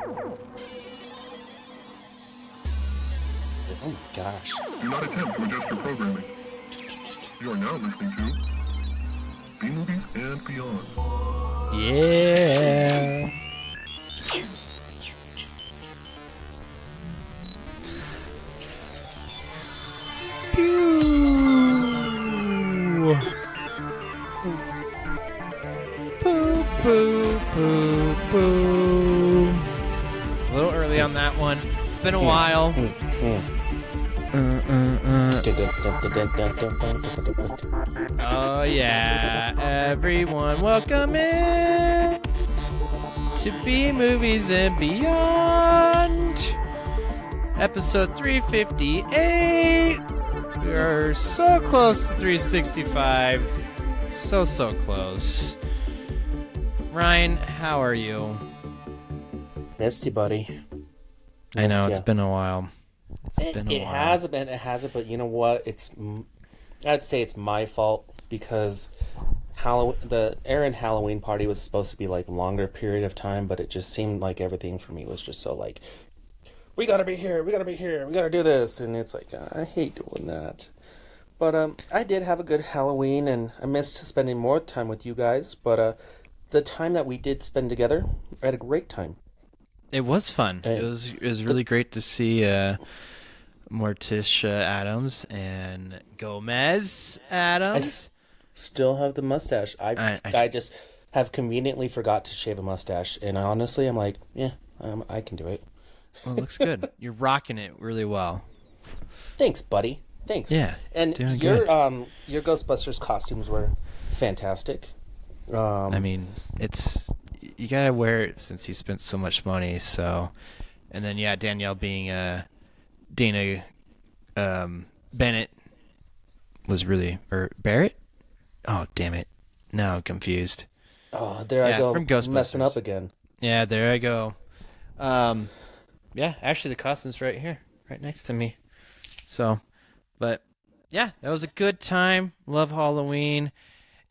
Oh my gosh. Do not attempt to adjust your programming. You are now listening to B-Movies and Beyond. Yeah. Boo, boo, boo, boo. A little early on that one. It's been a while. Oh yeah, everyone, welcome in to B Movies and Beyond, episode 358. We are so close to 365, so close. Ryan, how are you? Missed you, buddy. I know it's been a while. It hasn't, but you know what? I'd say it's my fault because the Aaron Halloween party was supposed to be like a longer period of time, but it just seemed like everything for me was just so like, we gotta be here, we gotta do this, and it's like, I hate doing that. But I did have a good Halloween, and I missed spending more time with you guys, but the time that we did spend together, I had a great time. It was fun. It was really great to see Morticia Adams and Gomez Adams. I still have the mustache. I just have conveniently forgot to shave a mustache, and honestly, I'm like, yeah, I can do it. Well, it looks good. You're rocking it really well. Thanks, buddy. Thanks. Yeah. And your Ghostbusters costumes were fantastic. I mean, you gotta wear it since you spent so much money. So, and then Danielle being Dana Bennett was really Barrett. Oh damn it! Now I'm confused. Oh, there I go. From Ghostbusters. Messing up again. Yeah, there I go. Actually, the costume's right here, right next to me. So, but yeah, that was a good time. Love Halloween.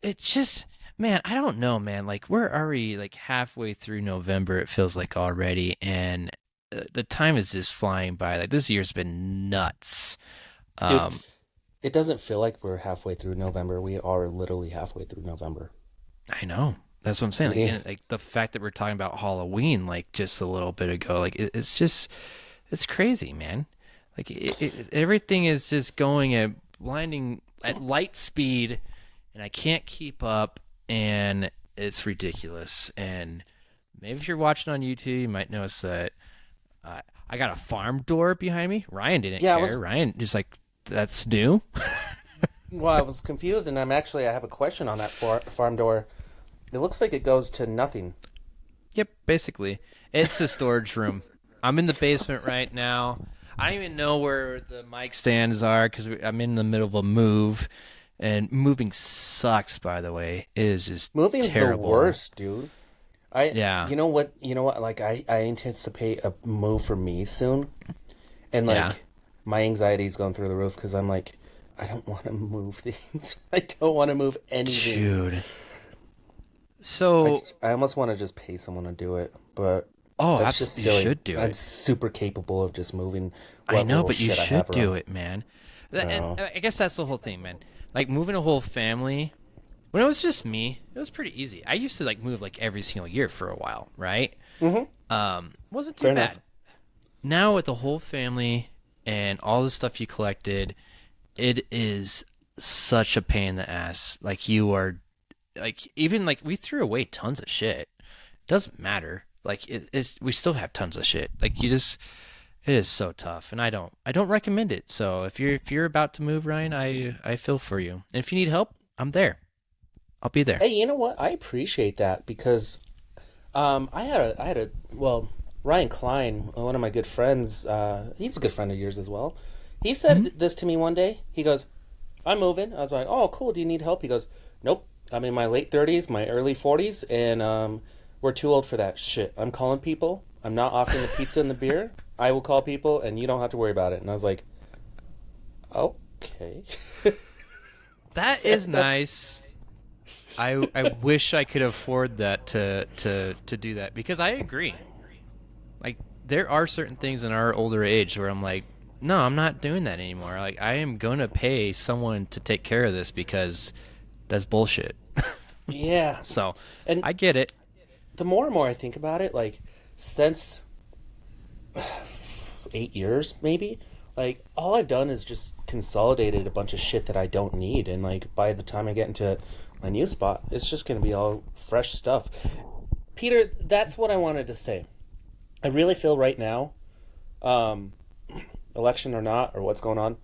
It just, man, I don't know, man. Like, we're already like halfway through November. It feels like already, and the time is just flying by. Like, this year's been nuts. Dude, it doesn't feel like we're halfway through November. We are literally halfway through November. I know. That's what I'm saying. Like, and, like the fact that we're talking about Halloween, like just a little bit ago, like it's crazy, man. Like everything is just going at light speed, and I can't keep up, and it's ridiculous. And maybe if you're watching on YouTube, you might notice that I got a farm door behind me. Ryan didn't care. Ryan just like, that's new. Well, I was confused, and I have a question on that farm door. It looks like it goes to nothing. Yep, basically. It's a storage room. I'm in the basement right now. I don't even know where the mic stands are because I'm in the middle of a move. And moving sucks, by the way. It is just Moving's terrible. The worst, dude. Yeah. You know what? Like, I anticipate a move for me soon. And, like, my anxiety's going through the roof because I'm like, I don't want to move things. I don't want to move anything. Dude. So I almost want to just pay someone to do it, but that's just silly. You should do it. I'm super capable of just moving. I know, but you should do it, man. And I guess that's the whole thing, man. Like moving a whole family. When it was just me, it was pretty easy. I used to like move like every single year for a while, right? Mm-hmm. Wasn't too bad. Now with the whole family and all the stuff you collected, it is such a pain in the ass. Like you are. Like even like we threw away tons of shit. It doesn't matter. Like we still have tons of shit. Like it is so tough, and I don't recommend it. So if you're about to move, Ryan, I feel for you. And if you need help, I'm there. I'll be there. Hey, you know what? I appreciate that because Ryan Klein, one of my good friends, he's a good friend of yours as well. He said this to me one day. He goes, "I'm moving." I was like, "Oh, cool. Do you need help?" He goes, "Nope. I'm in my late 30s, my early 40s, and we're too old for that shit. I'm calling people. I'm not offering the pizza and the beer. I will call people, and you don't have to worry about it." And I was like, okay. That is nice. I wish I could afford that to do that because I agree. Like, there are certain things in our older age where I'm like, no, I'm not doing that anymore. Like, I am going to pay someone to take care of this because that's bullshit. Yeah. So, And I get it. the more and more I think about it, like, since 8 years, maybe, like, all I've done is just consolidated a bunch of shit that I don't need. And, like, by the time I get into my new spot, it's just going to be all fresh stuff. Peter, that's what I wanted to say. I really feel right now, election or not, or what's going on,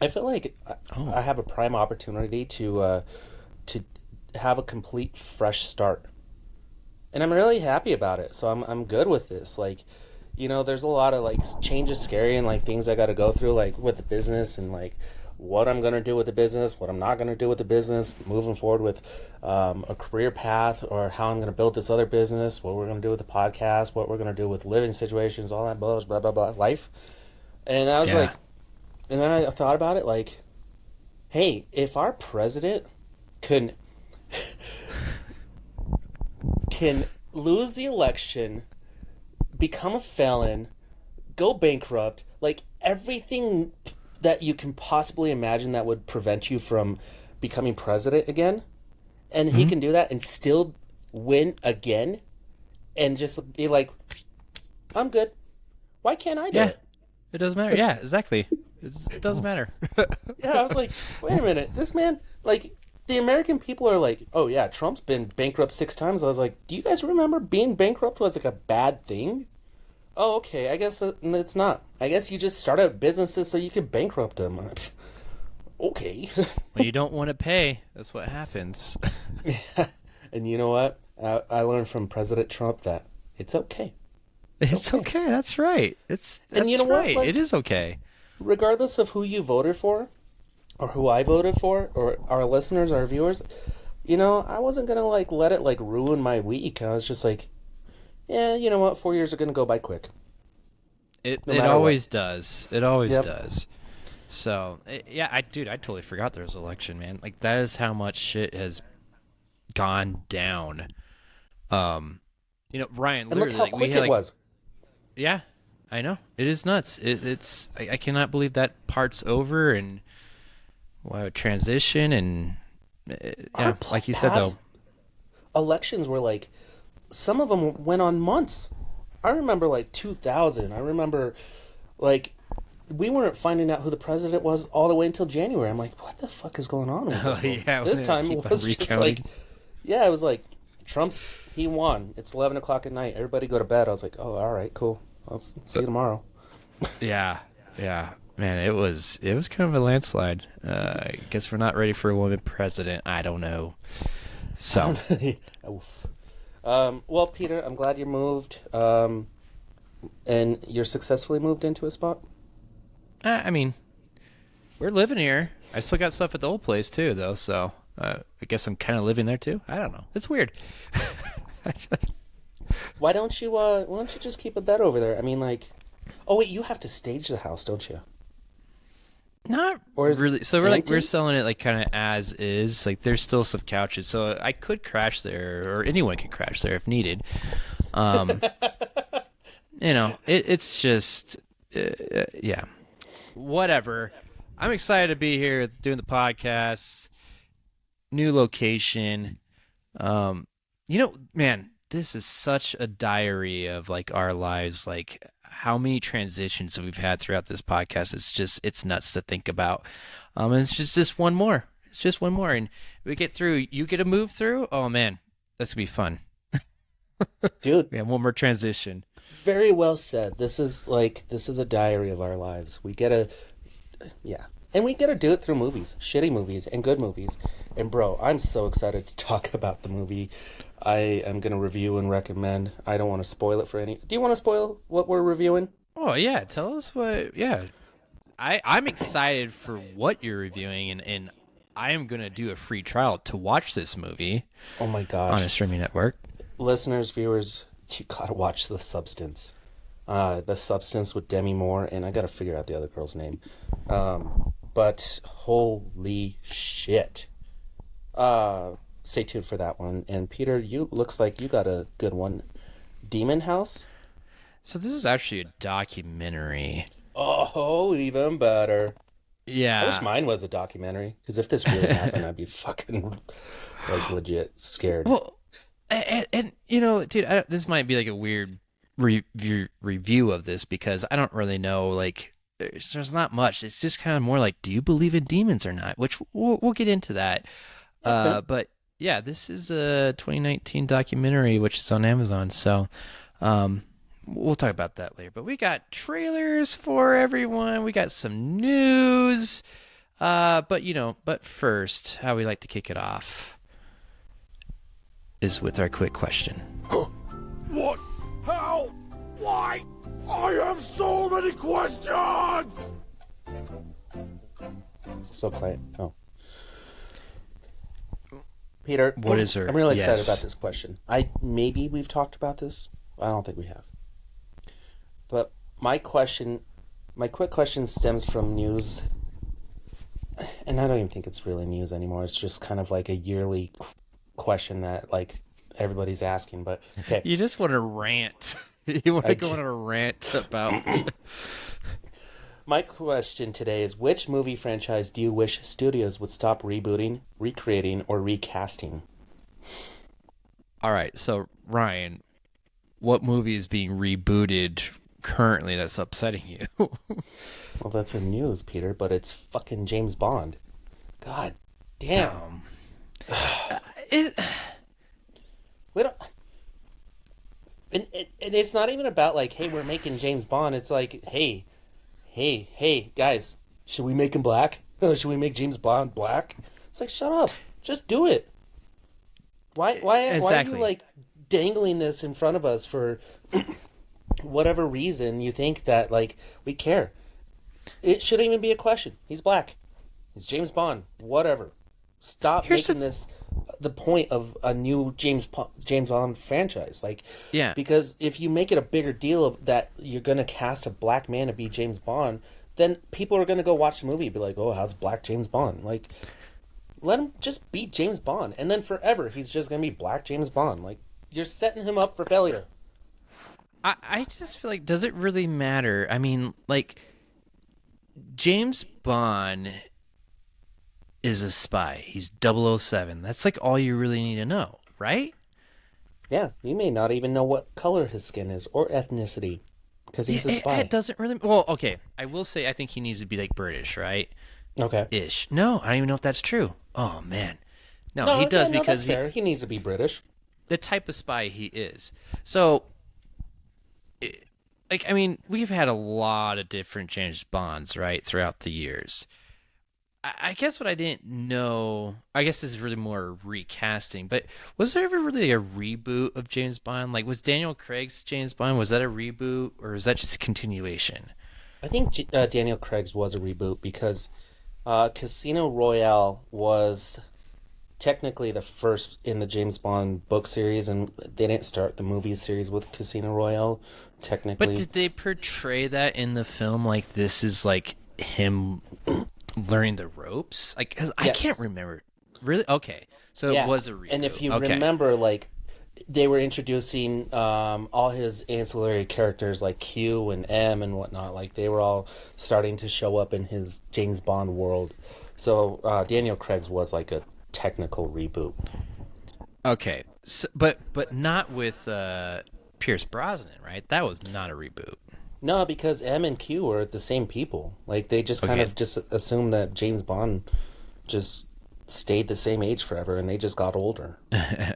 I feel like I have a prime opportunity to have a complete fresh start, and I'm really happy about it. So I'm good with this. Like, there's a lot of like changes, scary, and like things I got to go through, like with the business and like what I'm gonna do with the business, what I'm not gonna do with the business, moving forward with a career path, or how I'm gonna build this other business, what we're gonna do with the podcast, what we're gonna do with living situations, all that blah blah blah blah life. And I was like, and then I thought about it, like, hey, if our president can lose the election, become a felon, go bankrupt, like everything that you can possibly imagine that would prevent you from becoming president again, and he can do that and still win again, and just be like, I'm good. Why can't I do it? It doesn't matter. Yeah, exactly. It doesn't matter. Yeah, I was like, wait a minute, this man, like, the American people are like, oh yeah, Trump's been bankrupt 6 times. I was like, do you guys remember being bankrupt was like a bad thing? Oh, okay, I guess it's not. I guess you just start up businesses so you can bankrupt them. Okay. When you don't want to pay, that's what happens. And you know what? I learned from President Trump that it's okay. It's okay. That's right. That's and you know right. what? Like, it is okay. Regardless of who you voted for, or who I voted for, or our listeners, our viewers, I wasn't gonna like let it like ruin my week. I was just like, yeah, you know what? 4 years are gonna go by quick. It always does. It always does. So I totally forgot there was an election, man. Like, that is how much shit has gone down. Ryan, And literally, look how like, quick it was. Yeah, I know. It is nuts. I cannot believe that part's over, and transition, and like you said though, elections were like, some of them went on months. I remember like 2000. I remember like we weren't finding out who the president was all the way until January. I'm like, what the fuck is going on with this? This time it was just like, it was like, he won. It's 11 o'clock at night. Everybody go to bed. I was like, oh, all right, cool. I'll see you tomorrow. Yeah. Man, it was kind of a landslide. I guess we're not ready for a woman president. I don't know. So, well, Peter, I'm glad you moved, and you're successfully moved into a spot. I mean, we're living here. I still got stuff at the old place too, though. So, I guess I'm kind of living there too. I don't know. It's weird. Why don't you just keep a bed over there? I mean, like, oh wait, you have to stage the house, don't you? Not really. So we're selling it like kind of as is. Like, there's still some couches, so I could crash there, or anyone could crash there if needed. It's just whatever. I'm excited to be here doing the podcast. New location. Man, this is such a diary of like our lives, like how many transitions we've had throughout this podcast. It's nuts to think about. And it's just one more. It's just one more. And we get through, you get to move through. Oh man, that's gonna be fun. Dude. Yeah, one more transition. Very well said. This is a diary of our lives. We gotta and we gotta do it through movies, shitty movies and good movies. And bro, I'm so excited to talk about the movie I am gonna review and recommend. I don't want to spoil it for any. Do you want to spoil what we're reviewing? Oh yeah, tell us what. Yeah, I'm excited for what you're reviewing, and I am gonna do a free trial to watch this movie. Oh my gosh! On a streaming network. Listeners, viewers, you gotta watch The Substance. The Substance with Demi Moore, and I gotta figure out the other girl's name. But holy shit! Stay tuned for that one. And Peter, you looks like you got a good one. Demon House. So this is actually a documentary. Oh, even better. I wish Yeah. mine was a documentary, because if this really happened, I'd be fucking, like, legit scared. Well, and you know, dude, this might be like a weird review of this because I don't really know. Like, there's not much. It's just kind of more like, do you believe in demons or not? Which we'll get into that. Okay. But yeah, this is a 2019 documentary which is on Amazon. So, we'll talk about that later. But we got trailers for everyone. We got some news. But first, how we like to kick it off is with our quick question. What? How? Why? I have so many questions! So quiet. Oh. Peter, What is her? I'm really excited Yes. about this question. Maybe we've talked about this. I don't think we have. But my quick question stems from news, and I don't even think it's really news anymore. It's just kind of like a yearly question that like everybody's asking. But okay, You just want to rant. You want to go on a rant about. my question today is: which movie franchise do you wish studios would stop rebooting, recreating, or recasting? All right, so Ryan, what movie is being rebooted currently that's upsetting you? Well, that's in news, Peter, but it's fucking James Bond. God damn. We don't. And it's not even about like, hey, we're making James Bond. It's like, hey, guys, should we make him black? Should we make James Bond black? It's like, shut up, just do it. Why are Exactly. you like dangling this in front of us for whatever reason you think that like we care? It shouldn't even be a question. He's black. He's James Bond. Whatever. Stop Here's making this the point of a new James Bond franchise. Like, Yeah. because if you make it a bigger deal that you're gonna cast a black man to be James Bond, then people are gonna go watch the movie and be like, "Oh, how's black James Bond?" Like, let him just be James Bond, and then forever he's just gonna be black James Bond. Like, you're setting him up for failure. I just feel like, does it really matter? I mean, like, James Bond is a spy. He's 007. That's like all you really need to know, right? Yeah, you may not even know what color his skin is or ethnicity, because he's a spy. It doesn't really. Well, okay. I will say I think he needs to be like British, right? Okay. Ish. No, I don't even know if that's true. Oh man, no, No, he does yeah, no, because that's fair. He needs to be British. the type of spy he is. So, like, I mean, we've had a lot of different James Bonds, right, throughout the years. I guess what I didn't know, I guess this is really more recasting, but was there ever really a reboot of James Bond? Like, was Daniel Craig's James Bond, was that a reboot, or is that just a continuation? I think Daniel Craig's was a reboot because Casino Royale was technically the first in the James Bond book series, and they didn't start the movie series with Casino Royale, technically. But did they portray that in the film like this is like him learning the ropes? Like, 'cause I Yes. can't remember. Really? Okay. So Yeah. it was a reboot. And if you Okay. remember, like, they were introducing all his ancillary characters like Q and M and whatnot. Like, they were all starting to show up in his James Bond world. So Daniel Craig's was like a technical reboot. Okay. So, but not with Pierce Brosnan, right? That was not a reboot. No, because M and Q are the same people. Like, they just kind Okay. of just assumed that James Bond just stayed the same age forever, and they just got older.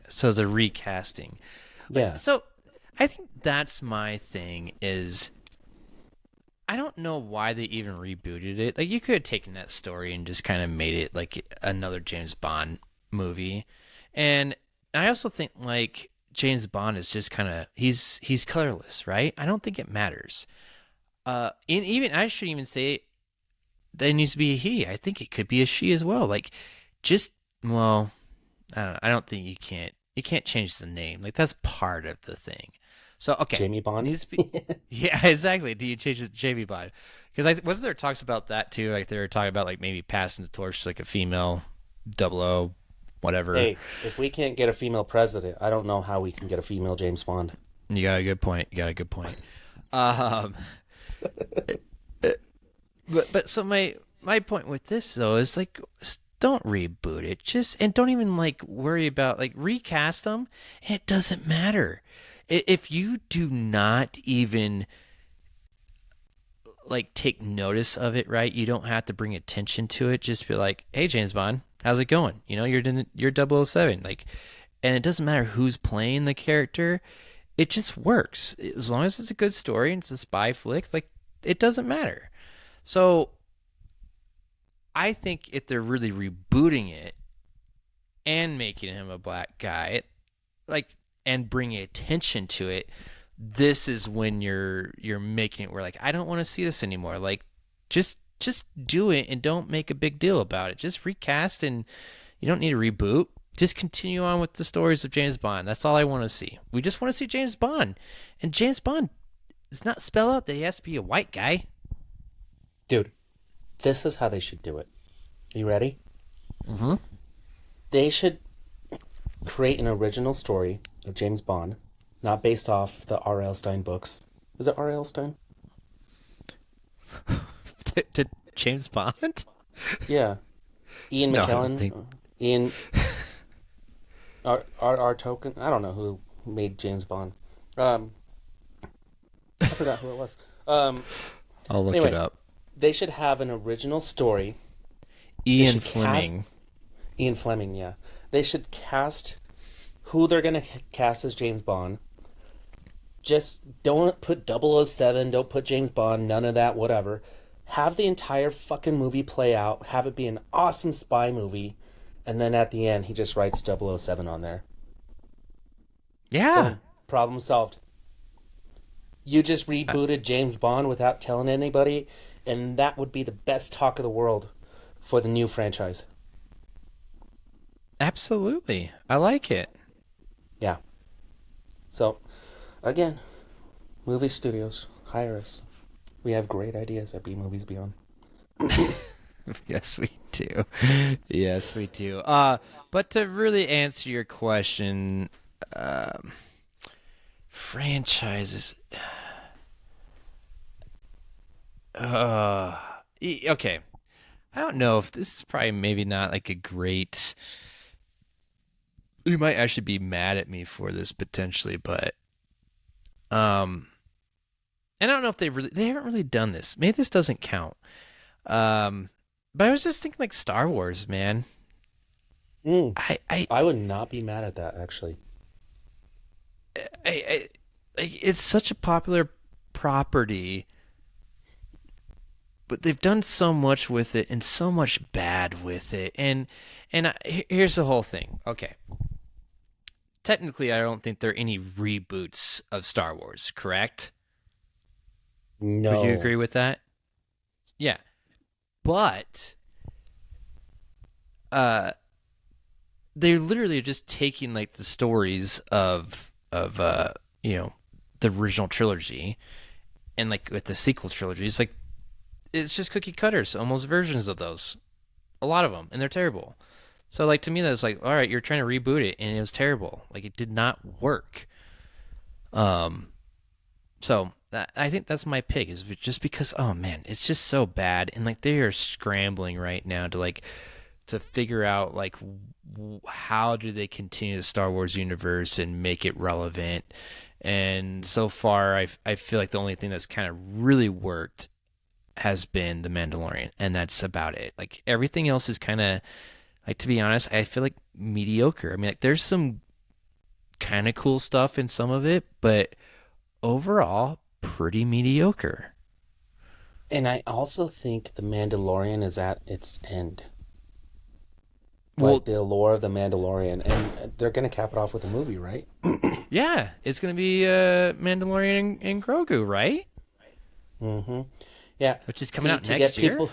So it's a recasting. Yeah. So I think that's my thing is I don't know why they even rebooted it. Like, you could have taken that story and just kind of made it like another James Bond movie. And I also think like James Bond is just kind of he's colorless, right? I don't think it matters. And even I should even say that it needs to be a he. I think it could be a she as well. Like, just well, I don't know. I don't think you can't change the name. Like, that's part of the thing. So okay, Jamie Bond? It needs to be, yeah, exactly. Do you change it to Jamie Bond? Because wasn't there talks about that too? Like, they were talking about like maybe passing the torch to like a female 00, whatever. Hey, if we can't get a female president, I don't know how we can get a female James Bond. You got a good point. Um, but so my point with this though is like, don't reboot it. Just and don't even like worry about like recast them. It doesn't matter if you do not even like take notice of it, right? You don't have to bring attention to it. Just be like, hey, James Bond, how's it going? You know, you're 007. Like, and it doesn't matter who's playing the character. It just works as long as it's a good story and it's a spy flick. Like, it doesn't matter. So, I think if they're really rebooting it and making him a black guy, like, and bringing attention to it, this is when you're making it where like I don't want to see this anymore. Like just do it and don't make a big deal about it. Just recast and you don't need to reboot. Just continue on with the stories of James Bond. That's all I want to see. We just want to see James Bond. And James Bond does not spell out that he has to be a white guy. Dude, this is how they should do it. Are you ready? Mm-hmm. They should create an original story of James Bond, not based off the R.L. Stein books. Is it R.L. Stein? to James Bond? Yeah. Ian No, I McKellen? don't think... Ian... R. Token? I don't know who made James Bond. I forgot who it was. I'll look anyway, it up. They should have an original story. Ian Fleming. Ian Fleming, yeah. They should cast who they're going to cast as James Bond. Just don't put 007, don't put James Bond, none of that, whatever. Have the entire fucking movie play out, have it be an awesome spy movie, and then at the end he just writes 007 on there. Yeah. Boom. Problem solved. You just rebooted James Bond without telling anybody, and that would be the best talk of the world for the new franchise. Absolutely. I like it. Yeah. So, again, movie studios, hire us. We have great ideas at B Movies Beyond. Yes, we do. Yes, we do. But to really answer your question, franchises. Okay. I don't know if this is probably maybe not like a great. You might actually be mad at me for this potentially, but and I don't know if they haven't really done this. Maybe this doesn't count. But I was just thinking like Star Wars, man. I would not be mad at that actually. It's such a popular property, but they've done so much with it and so much bad with it. And here's the whole thing. Okay. Technically, I don't think there are any reboots of Star Wars, correct? No. Would you agree with that? Yeah. But they're literally just taking like the stories of the original trilogy and like with the sequel trilogies, like it's just cookie cutters, almost versions of those. A lot of them, and they're terrible. So like to me that's like, all right, you're trying to reboot it and it was terrible. Like it did not work. So I think that's my pick, is just because, oh man, it's just so bad, and like they are scrambling right now to figure out like how do they continue the Star Wars universe and make it relevant. And so far, I feel like the only thing that's kind of really worked has been The Mandalorian, and that's about it. Like everything else is kind of like, to be honest, I feel like mediocre. I mean, like there's some kind of cool stuff in some of it, but overall, pretty mediocre. And I also think The Mandalorian is at its end. Like the lore of The Mandalorian. And they're going to cap it off with a movie, right? Yeah, it's going to be Mandalorian and Grogu, right? Mm-hmm. Yeah. Which is coming out next year?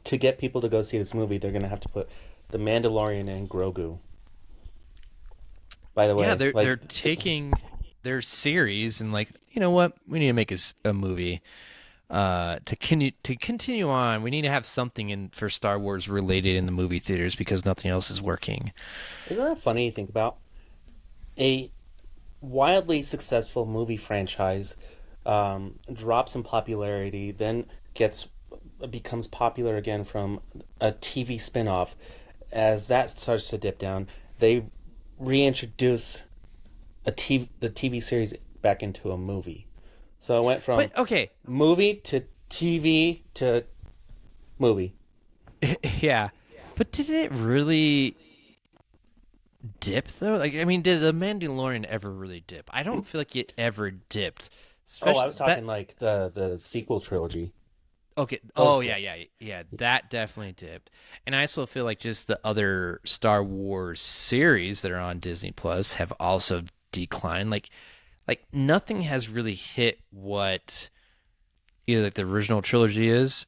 To get people to go see this movie, they're going to have to put The Mandalorian and Grogu. By the way. Yeah, they're taking their series and like, you know what? We need to make a movie to continue on. We need to have something for Star Wars related in the movie theaters because nothing else is working. Isn't that funny to think about? A wildly successful movie franchise drops in popularity, then becomes popular again from a TV spinoff. As that starts to dip down, they reintroduce the TV series back into a movie. So it went from movie to TV to movie. Yeah. But did it really dip though? Like, I mean, did the Mandalorian ever really dip? I don't feel like it ever dipped. I was talking like the sequel trilogy. Okay. Oh, yeah. That definitely dipped. And I also feel like just the other Star Wars series that are on Disney Plus have also declined. Like nothing has really hit what either like the original trilogy is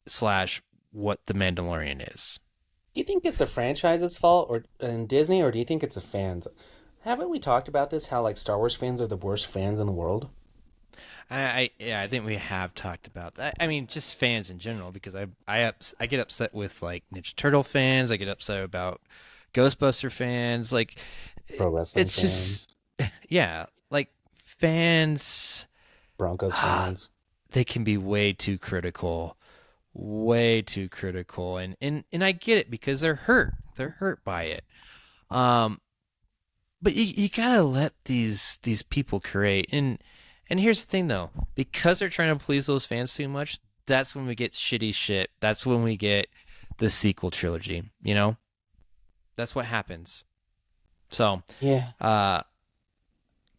/ what the Mandalorian is. Do you think it's the franchise's fault or in Disney, or do you think it's the fans? Haven't we talked about this? How like Star Wars fans are the worst fans in the world. I think we have talked about that. I mean, just fans in general, because I get upset with like Ninja Turtle fans. I get upset about Ghostbuster fans. Like, Pro wrestling it's fans. just like fans. Broncos fans. They can be way too critical, and I get it because they're hurt. They're hurt by it. But you gotta let these people create. And here's the thing, though. Because they're trying to please those fans too much, that's when we get shitty shit. That's when we get the sequel trilogy, you know? That's what happens. So, yeah.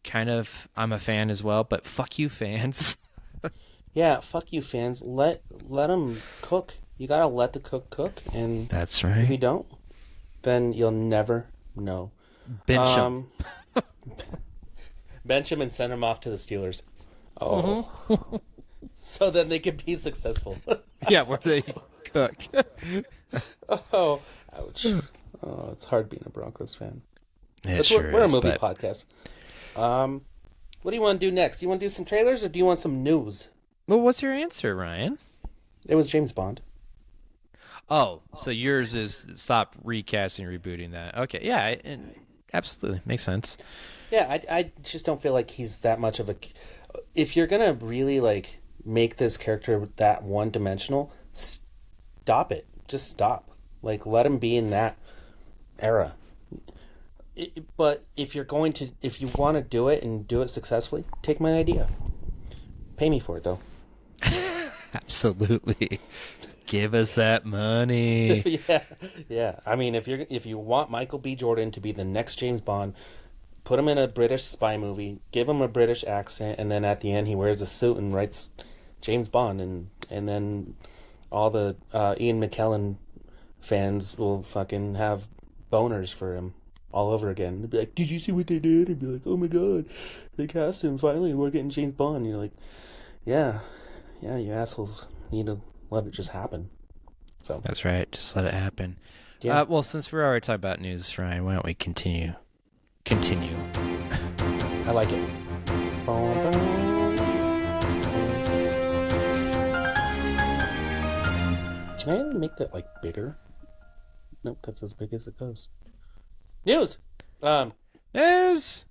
Kind of, I'm a fan as well, but fuck you, fans. Yeah, fuck you, fans. Let them cook. You gotta let the cook, and that's right. If you don't, then you'll never know. Bench them. Bench him and send him off to the Steelers. Oh. So then they can be successful. Yeah, where they cook. Oh, ouch. Oh, it's hard being a Broncos fan. We're a movie podcast. What do you want to do next? You want to do some trailers or do you want some news? Well, what's your answer, Ryan? It was James Bond. Oh, so yours is stop recasting, rebooting that. Okay, yeah, absolutely. Makes sense. Yeah, I just don't feel like he's that much of a... If you're going to really, like, make this character that one-dimensional, stop it. Just stop. Like, let him be in that era. But if you want to do it and do it successfully, take my idea. Pay me for it, though. Absolutely. Give us that money. Yeah. I mean, if you want Michael B. Jordan to be the next James Bond... Put him in a British spy movie, give him a British accent, and then at the end he wears a suit and writes James Bond, and then all the Ian McKellen fans will fucking have boners for him all over again. They'll be like, "Did you see what they did?" And be like, "Oh my god, they cast him finally. We're getting James Bond." And you're like, "Yeah, you assholes need to let it just happen." So that's right. Just let it happen. Yeah. Well, since we're already talking about news, Ryan, why don't we continue? I like it. Can I make that like bigger? Nope, that's as big as it goes. News. News.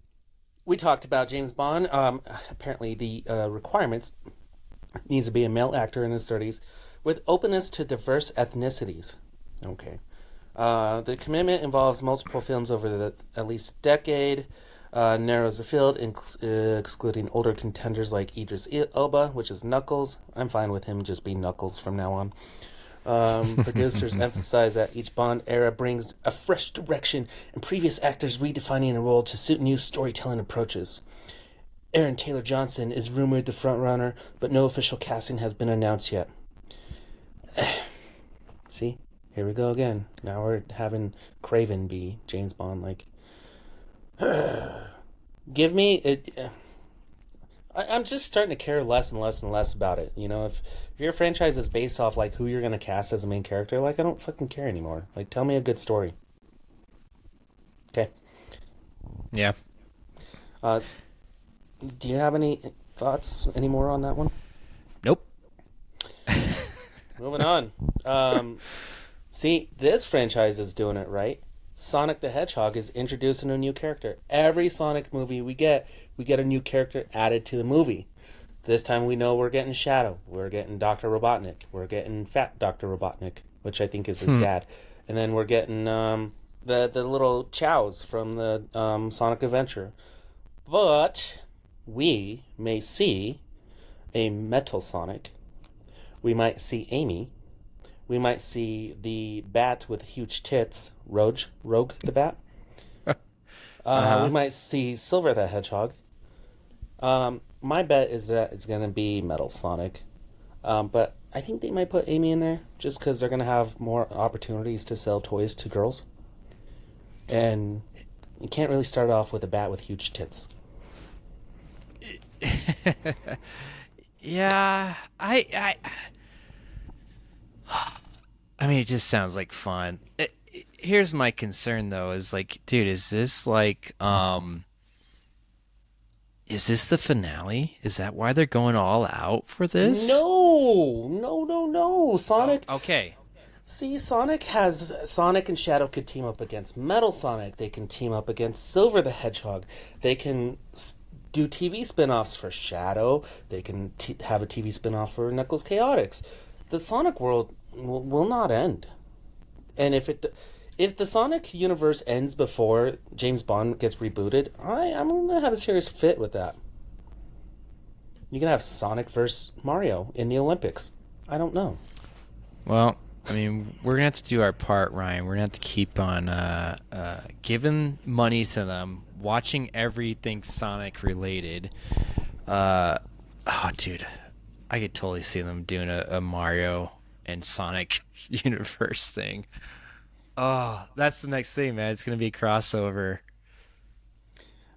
We talked about James Bond. Apparently, the requirements needs to be a male actor in his 30s with openness to diverse ethnicities. Okay. The commitment involves multiple films over at least a decade, narrows the field, excluding older contenders like Idris Elba, which is Knuckles. I'm fine with him just being Knuckles from now on. Producers emphasize that each Bond era brings a fresh direction and previous actors redefining a role to suit new storytelling approaches. Aaron Taylor Johnson is rumored the frontrunner, but no official casting has been announced yet. See? Here we go again. Now we're having Craven be James Bond. Like, give me it. I'm just starting to care less and less and less about it. You know, if your franchise is based off like who you're gonna cast as a main character, like I don't fucking care anymore. Like, tell me a good story. Okay. Yeah. Do you have any thoughts anymore on that one? Nope. Moving on. See, this franchise is doing it right. Sonic the Hedgehog is introducing a new character. Every Sonic movie we get a new character added to the movie. This time we know we're getting Shadow. We're getting Dr. Robotnik. We're getting Fat Dr. Robotnik, which I think is his dad. And then we're getting the little chows from the Sonic Adventure. But we may see a Metal Sonic. We might see Amy. We might see the bat with huge tits, Rogue the bat. We might see Silver the Hedgehog. My bet is that it's going to be Metal Sonic. But I think they might put Amy in there just because they're going to have more opportunities to sell toys to girls. And you can't really start off with a bat with huge tits. Yeah, I mean, it just sounds like fun. Here's my concern though: is like, dude, is this like, is this the finale? Is that why they're going all out for this? No. Sonic. Oh, okay. See, Sonic and Shadow could team up against Metal Sonic. They can team up against Silver the Hedgehog. They can do TV spin-offs for Shadow. They can have a TV spin-off for Knuckles Chaotix. The Sonic world will not end. And if the Sonic universe ends before James Bond gets rebooted, I'm going to have a serious fit with that. You can have Sonic versus Mario in the Olympics. I don't know. Well, I mean, we're going to have to do our part, Ryan. We're going to have to keep on giving money to them, watching everything Sonic related. Oh, dude, I could totally see them doing a Mario and Sonic universe thing. Oh, that's the next thing, man. It's going to be a crossover.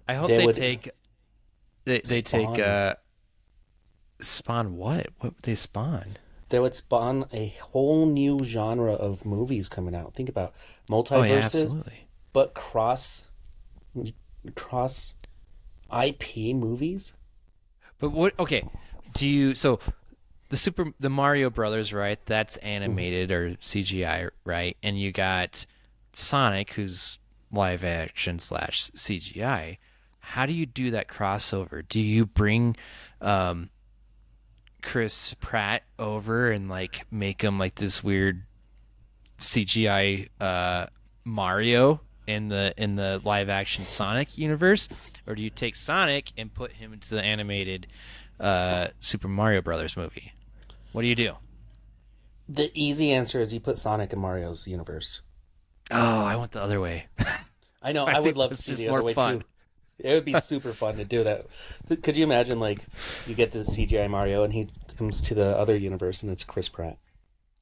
I hope they take spawn what? What would they spawn? They would spawn a whole new genre of movies coming out. Think about multiverses, oh, yeah, absolutely. But cross IP movies. But what? Okay, so the Mario Brothers, right? That's animated or CGI, right? And you got Sonic, who's live action / CGI. How do you do that crossover? Do you bring Chris Pratt over and like make him like this weird CGI Mario in the live action Sonic universe, or do you take Sonic and put him into the animated Super Mario Brothers movie? What do you do? The easy answer is you put Sonic in Mario's universe. Oh, I went the other way. I know. I would love to see the other way too. It would be super fun to do that. Could you imagine, like, you get the CGI Mario and he comes to the other universe and it's Chris Pratt?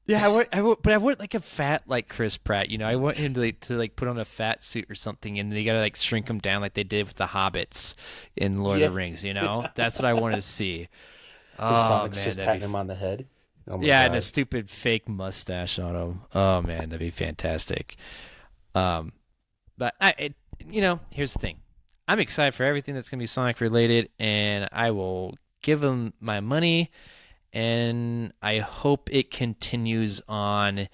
Yeah, but I want like a fat like Chris Pratt. You know, I want him to put on a fat suit or something, and they gotta like shrink him down like they did with the Hobbits in Lord of the Rings. You know, that's what I want to see. Oh, Sonic's man, just patting him on the head. Oh my yeah, God. and a stupid fake mustache on him. Oh man, that'd be fantastic. But here's the thing. I'm excited for everything that's gonna be Sonic related, and I will give them my money, and I hope it continues on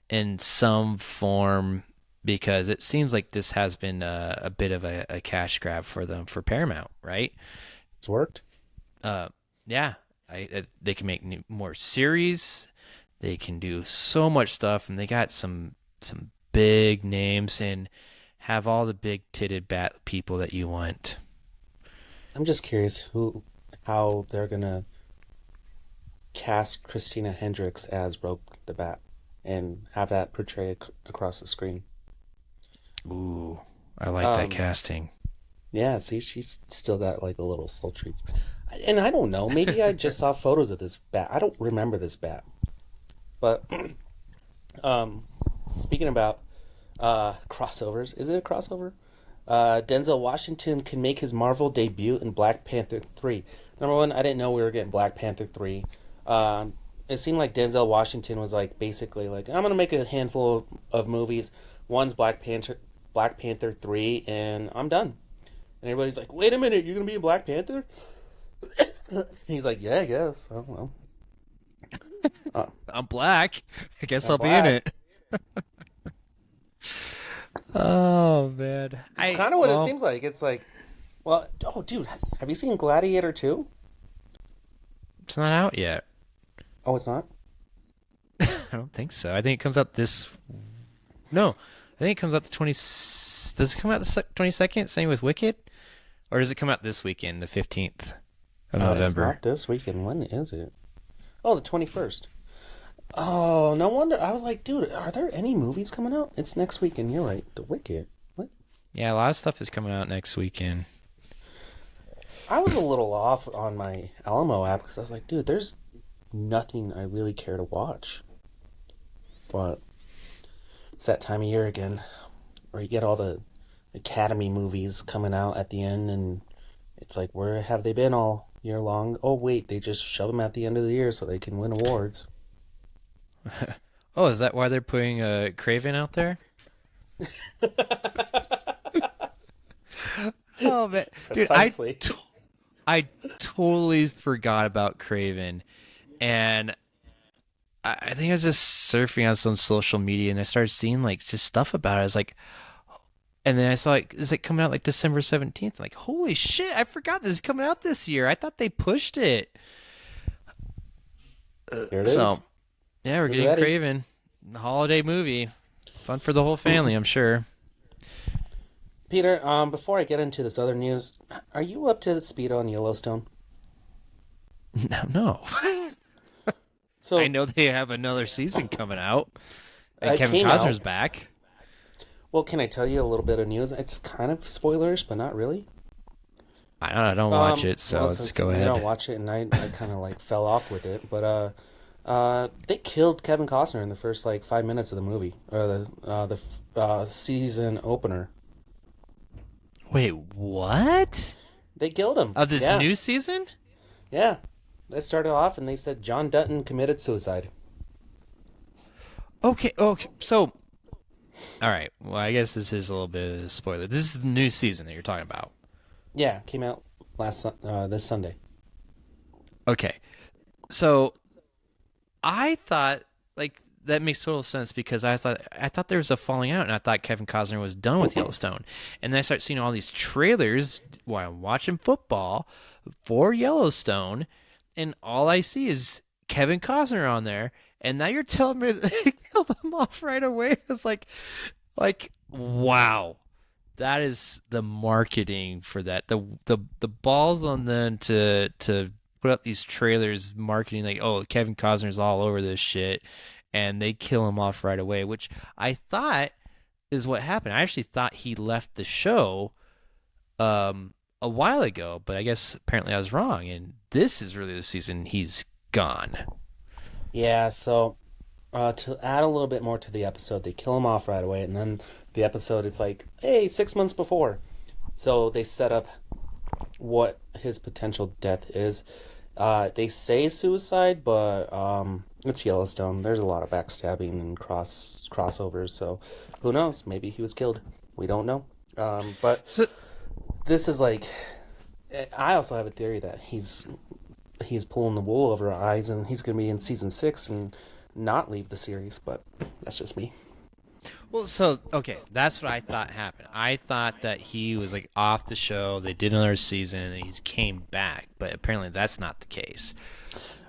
in some form, because it seems like this has been a bit of a cash grab for them, for Paramount, right? It's worked. Yeah. They can make more series. They can do so much stuff, and they got some big names and have all the big titted bat people that you want. I'm just curious how they're gonna cast Christina Hendricks as Rogue the Bat and have that portrayed across the screen. Ooh, I like that casting. Yeah, see, she's still got like a little sultry. And I don't know, maybe I just saw photos of this bat. I don't remember this bat. But speaking about crossovers, is it a crossover? Denzel Washington can make his Marvel debut in Black Panther 3. Number one, I didn't know we were getting Black Panther 3. It seemed like Denzel Washington was like basically like, I'm gonna make a handful of movies. One's Black Panther 3, and I'm done. And everybody's like, wait a minute, you're gonna be in Black Panther? He's like, yeah, I guess. I don't know. I'm black. I guess I'll black. be in it. Oh man, It's kind of what it seems like. It's like, well, oh dude, have you seen Gladiator 2? It's not out yet. Oh, it's not? I don't think so. I think it comes out this... No. I think it comes out the 20... Does it come out the 22nd? Same with Wicked? Or does it come out this weekend, the 15th of November? It's not this weekend. When is it? Oh, the 21st. Oh, no wonder. I was like, dude, are there any movies coming out? It's next weekend. You're right. The Wicked. What? Yeah, a lot of stuff is coming out next weekend. I was a little off on my Alamo app because I was like, dude, there's nothing I really care to watch. But it's that time of year again where you get all the Academy movies coming out at the end, and it's like, where have they been all year long? Oh, wait, they just shove them at the end of the year so they can win awards. Oh, is that why they're putting Craven out there? Oh, man. Dude, Precisely. I totally forgot about Craven, and I think I was just surfing on some social media, and I started seeing like just stuff about it. I was like, and then I saw like, is it coming out like December 17th? Like, holy shit, I forgot this is coming out this year. I thought they pushed it. Here it is. So, yeah, we're getting ready. Craven, the holiday movie, fun for the whole family, I'm sure. Peter, before I get into this other news, are you up to speed on Yellowstone? No. So I know they have another season coming out, and It Kevin came Costner's out. back. Well, can I tell you a little bit of news? It's kind of spoilerish, but not really. I don't watch it, so well, let's since go I ahead. don't watch it, and I kind of like fell off with it. But they killed Kevin Costner in the first like 5 minutes of the movie, or the season opener. Wait, what? They killed him. Of this Yeah. new season? Yeah, they started off and they said John Dutton committed suicide. Okay, so... All right, well, I guess this is a little bit of a spoiler. This is the new season that you're talking about. Yeah, came out this Sunday. Okay, so I thought, like, that makes total sense because I thought there was a falling out, and I thought Kevin Costner was done with Yellowstone. And then I start seeing all these trailers while I'm watching football for Yellowstone, and all I see is Kevin Costner on there. And now you're telling me that they killed him off right away. It's like, wow, that is the marketing for that. The balls on them to put up these trailers marketing like, oh, Kevin Costner's all over this shit, and they kill him off right away, which I thought is what happened. I actually thought he left the show a while ago, but I guess apparently I was wrong, and this is really the season he's gone. Yeah, so to add a little bit more to the episode, they kill him off right away, and then the episode, it's like, hey, 6 months before. So they set up what his potential death is. They say suicide, but it's Yellowstone. There's a lot of backstabbing and crossovers, so who knows? Maybe he was killed. We don't know. But this is like... I also have a theory that he's pulling the wool over our eyes, and he's going to be in season 6 and not leave the series, but that's just me. Well, so, okay, that's what I thought happened. I thought that he was, like, off the show, they did another season, and he came back, but apparently that's not the case.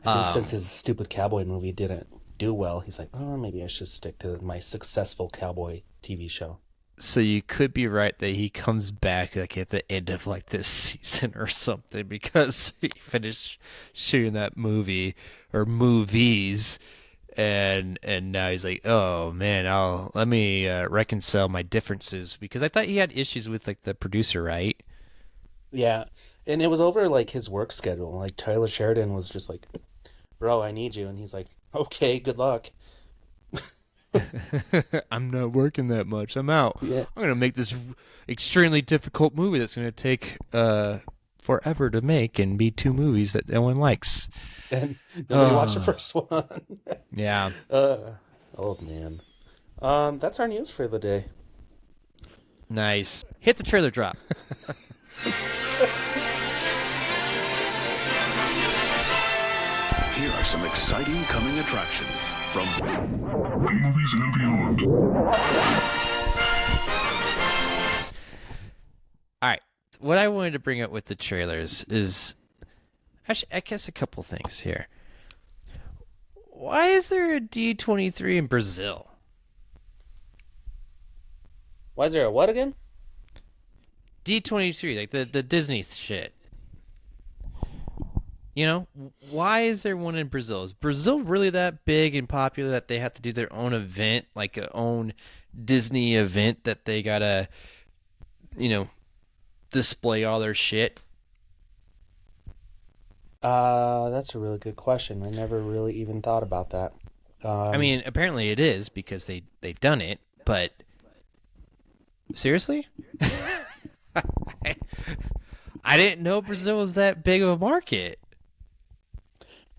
I think since his stupid cowboy movie didn't do well, he's like, oh, maybe I should stick to my successful cowboy TV show. So you could be right that he comes back like at the end of like this season or something because he finished shooting that movie or movies, and now he's like, oh man, let me reconcile my differences, because I thought he had issues with like the producer, right? Yeah, and it was over like his work schedule. Like Tyler Sheridan was just like, bro, I need you, and he's like, okay, good luck. I'm not working that much. I'm out. Yeah. I'm gonna make this extremely difficult movie that's gonna take forever to make and be 2 movies that no one likes. And nobody watched the first one. Yeah. Oh man. That's our news for the day. Nice. Hit the trailer drop. Here are some exciting coming attractions from B-movies and beyond. All right. What I wanted to bring up with the trailers is Actually, I guess a couple things here. Why is there a D23 in Brazil? Why is there a what again? D23, like the Disney shit. You know, why is there one in Brazil? Is Brazil really that big and popular that they have to do their own event, like a own Disney event that they gotta, display all their shit? That's a really good question. I never really even thought about that. I mean, apparently it is because they've done it, but seriously? I didn't know Brazil was that big of a market.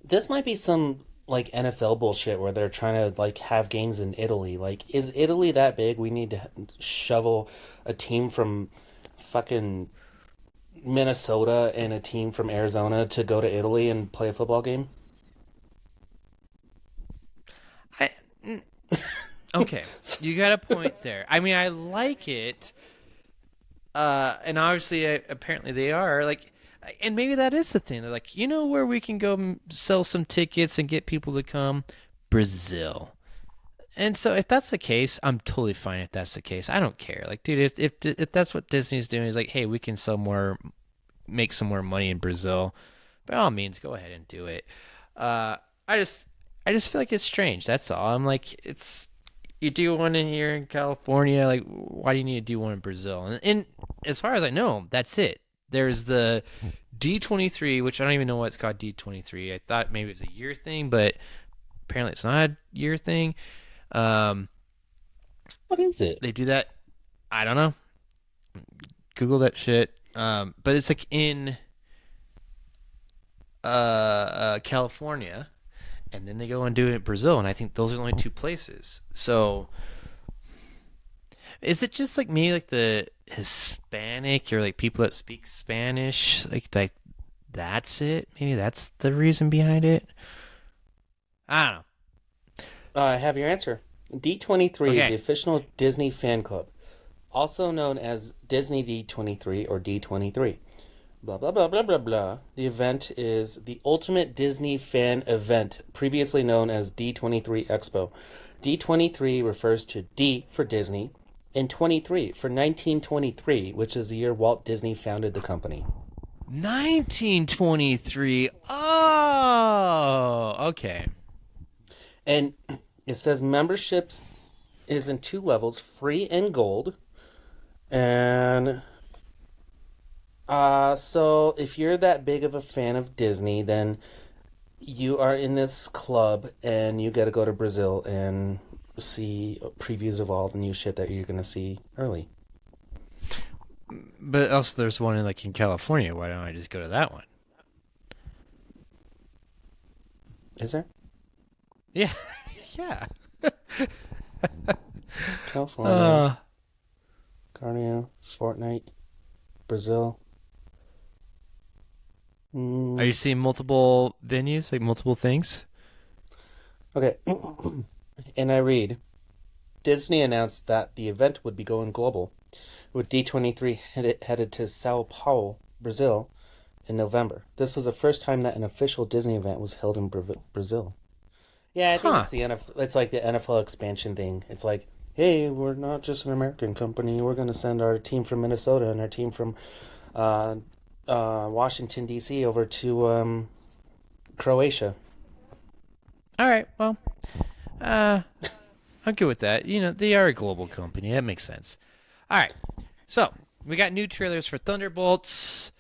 This might be some like NFL bullshit where they're trying to like have games in Italy. Like, is Italy that big? We need to shovel a team from fucking Minnesota and a team from Arizona to go to Italy and play a football game? Okay, you got a point there. I mean, I like it, and obviously, apparently, they are like, and maybe that is the thing. They're like, you know, where we can go sell some tickets and get people to come, Brazil. And so, if that's the case, I'm totally fine. If that's the case, I don't care. Like, dude, if that's what Disney's doing, is like, hey, we can make some more money in Brazil. By all means, go ahead and do it. I just feel like it's strange. That's all. I'm like, you do one in here in California. Like, why do you need to do one in Brazil? And as far as I know, that's it. There's the D23, which I don't even know why it's called D23. I thought maybe it's a year thing, but apparently it's not a year thing. What is it? They do that. I don't know. Google that shit. But it's like in California, and then they go and do it in Brazil, and I think those are only two places. So is it just like me, like the Hispanic or like people that speak Spanish, like that's it? Maybe that's the reason behind it. I don't know. I have your answer. D23 is the official Disney fan club, also known as Disney D23 or D23. Blah, blah, blah, blah, blah, blah. The event is the ultimate Disney fan event, previously known as D23 Expo. D23 refers to D for Disney and 23 for 1923, which is the year Walt Disney founded the company. 1923. Oh, okay. And it says memberships is in 2 levels, free and gold. And so if you're that big of a fan of Disney, then you are in this club and you got to go to Brazil and see previews of all the new shit that you're going to see early. But also there's one in California. Why don't I just go to that one? Is there? Yeah. Yeah. California. Cardio, Fortnite, Brazil. Are you seeing multiple venues, like multiple things? Okay. And I read, Disney announced that the event would be going global, with D23 headed to Sao Paulo, Brazil, in November. This is the first time that an official Disney event was held in Brazil. Yeah, I think it's the NFL. It's like the NFL expansion thing. It's like, hey, we're not just an American company. We're going to send our team from Minnesota and our team from Washington, D.C. over to Croatia. All right, well, I'm good with that. You know, they are a global company. That makes sense. All right, so we got new trailers for Thunderbolts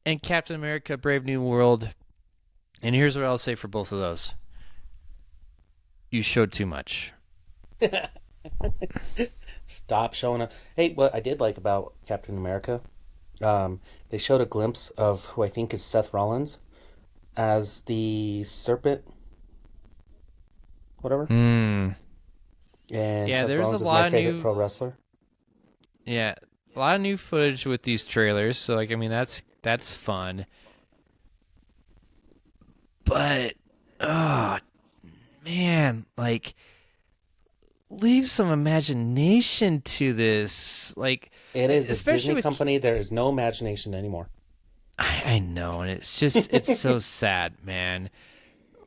and Captain America: Brave New World. And here's what I'll say for both of those. You showed too much. Stop showing up. Hey, what I did like about Captain America, they showed a glimpse of who I think is Seth Rollins as the Serpent. Whatever. And yeah, Seth there's Rollins a is lot my of favorite new pro wrestler. Yeah, a lot of new footage with these trailers. So that's fun. But man, leave some imagination to this. It is a especially Disney with company. There is no imagination anymore. I know, and it's so sad, man.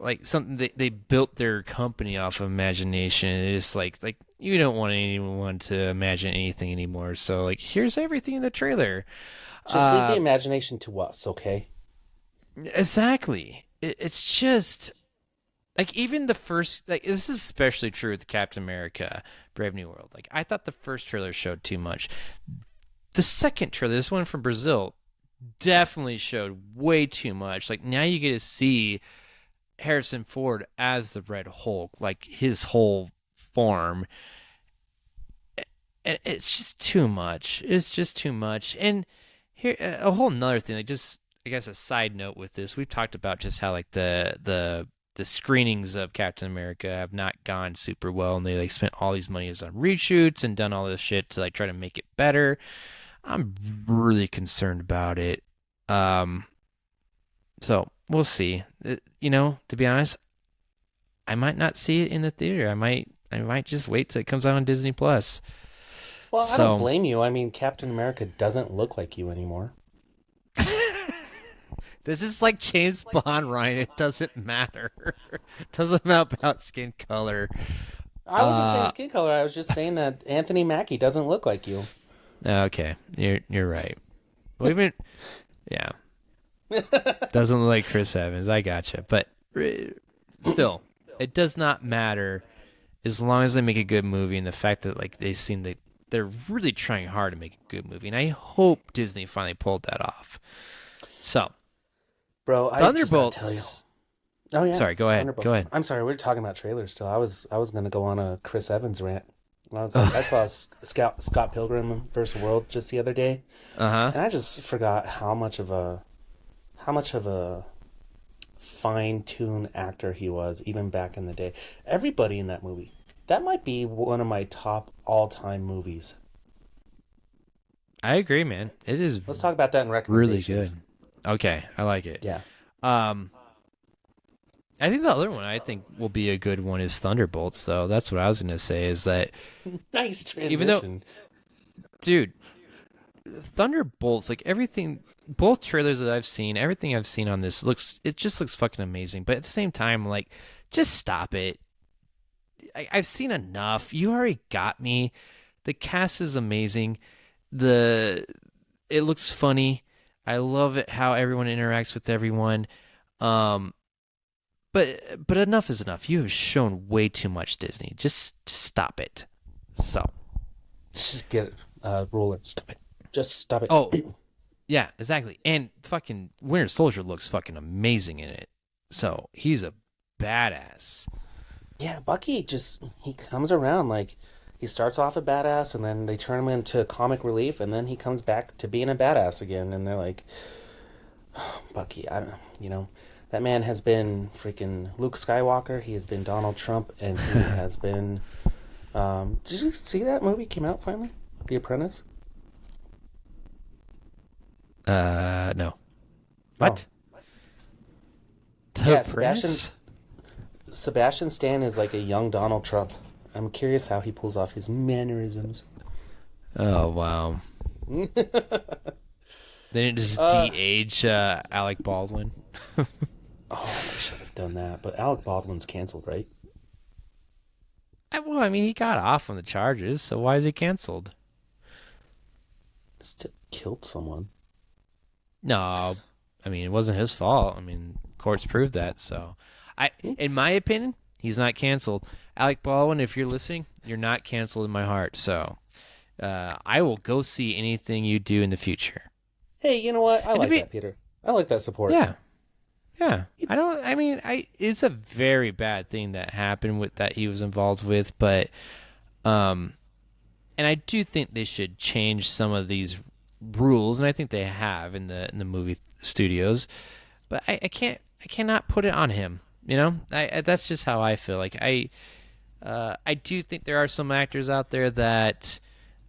Like something they built their company off of imagination, and it's like you don't want anyone to imagine anything anymore. So like, here's everything in the trailer. Just leave the imagination to us, okay? Exactly. It's just like even the first, like this is especially true with Captain America: Brave New World. Like I thought the first trailer showed too much. The second trailer, this one from Brazil, definitely showed way too much. Like now you get to see Harrison Ford as the Red Hulk, like his whole form. And it's just too much. It's just too much. And here, a whole nother thing, like just I guess a side note with this, we've talked about just how like the screenings of Captain America have not gone super well, and they like spent all these monies on reshoots and done all this shit to like try to make it better. I'm really concerned about it. So we'll see. To be honest, I might not see it in the theater. I might just wait till it comes out on Disney Plus. Well, I don't blame you. I mean, Captain America doesn't look like you anymore. This is like James Bond, Ryan. It doesn't matter. It doesn't matter about skin color. I wasn't saying skin color. I was just saying that Anthony Mackie doesn't look like you. Okay, you're right. Well, even yeah, doesn't look like Chris Evans. I gotcha, but still, it does not matter as long as they make a good movie, and the fact that like they seem that they're really trying hard to make a good movie, and I hope Disney finally pulled that off. So. Bro, I Thunderbolt. Tell you. Oh yeah. Sorry, go ahead. Go ahead. I'm sorry. We're talking about trailers still. I was gonna go on a Chris Evans rant. I saw Scott Pilgrim vs. World just the other day, and I just forgot how much of a fine-tuned actor he was even back in the day. Everybody in that movie. That might be one of my top all-time movies. I agree, man. It is. Let's talk about that in recommendations. Really good. Okay, I like it. Yeah. I think the other one I think will be a good one is Thunderbolts, though. That's what I was going to say is that... Nice transition. Even though... Dude, Thunderbolts, like everything... Both trailers that I've seen, everything I've seen on this, it just looks fucking amazing. But at the same time, like, just stop it. I've seen enough. You already got me. The cast is amazing. It looks funny. I love it how everyone interacts with everyone. But enough is enough. You have shown way too much, Disney. Just stop it. So. Just get it. Ruler. Stop it. Just stop it. Oh, yeah, exactly. And fucking Winter Soldier looks fucking amazing in it. So he's a badass. Yeah, Bucky he comes around like he starts off a badass and then they turn him into comic relief and then he comes back to being a badass again and they're like, oh, Bucky, I don't know, that man has been freaking Luke Skywalker, he has been Donald Trump, and he has been, did you see that movie came out finally? The Apprentice? No. What? Oh. The Yeah, Apprentice? Sebastian Stan is like a young Donald Trump. I'm curious how he pulls off his mannerisms. Oh, wow. They didn't just de-age Alec Baldwin? Oh, I should have done that. But Alec Baldwin's canceled, right? Well, I mean, he got off on the charges, so why is he canceled? Still killed someone. No, I mean, it wasn't his fault. I mean, courts proved that, so... in my opinion, he's not canceled. Alec Baldwin, if you're listening, you're not canceled in my heart. So I will go see anything you do in the future. Hey, you know what? I like that, Peter. I like that support. Yeah. It's a very bad thing that happened that he was involved with, but and I do think they should change some of these rules, and I think they have in the movie studios. But I cannot put it on him. That's just how I feel. Like I do think there are some actors out there that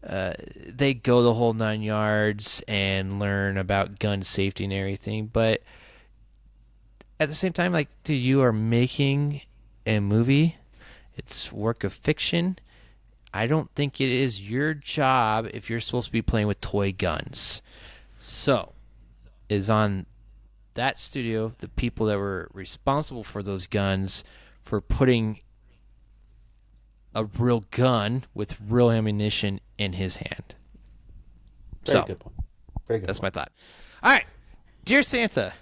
they go the whole 9 yards and learn about gun safety and everything, but at the same time, like, dude, you are making a movie. It's work of fiction. I don't think it is your job if you're supposed to be playing with toy guns. So, is on that studio, the people that were responsible for those guns, for putting a real gun with real ammunition in his hand. Very good point. Very good. That's my thought. All right, Dear Santa.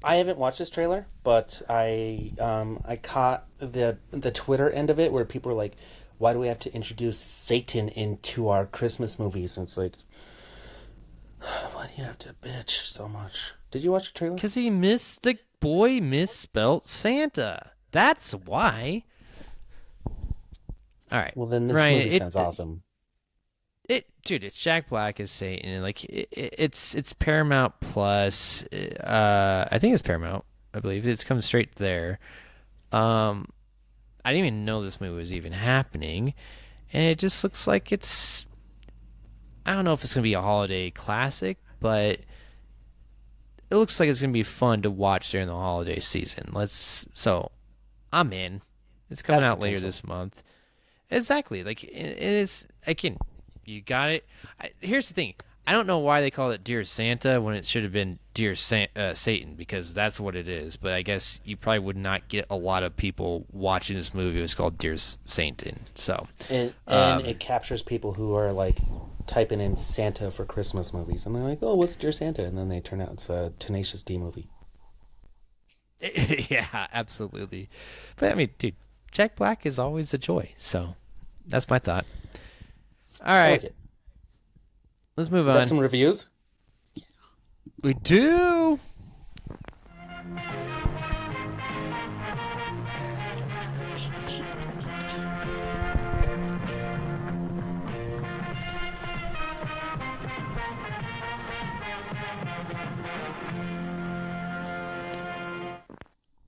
I haven't watched this trailer, but I caught the Twitter end of it where people were like, "Why do we have to introduce Satan into our Christmas movies?" And it's like, why do you have to bitch so much? Did you watch the trailer? Because the boy misspelt Santa. That's why. All right. Well, then this Ryan, movie sounds awesome. Dude, it's Jack Black as Satan. Like it's Paramount Plus. I think it's Paramount. I believe it's coming straight there. I didn't even know this movie was even happening, and it just looks like it's. I don't know if it's gonna be a holiday classic, but it looks like it's gonna be fun to watch during the holiday season. So, I'm in. It's coming out later this month. Exactly. Like it is. You got it. Here's the thing. I don't know why they call it Dear Santa when it should have been Dear Satan, because that's what it is. But I guess you probably would not get a lot of people watching this movie. It was called Dear Satan. So and it captures people who are like typing in Santa for Christmas movies, and they're like, "Oh, what's Dear Santa?" And then they turn out it's a Tenacious D movie. Yeah, absolutely. But I mean, dude, Jack Black is always a joy. So that's my thought. All right. Like it. Let's move on. Got some reviews? We do.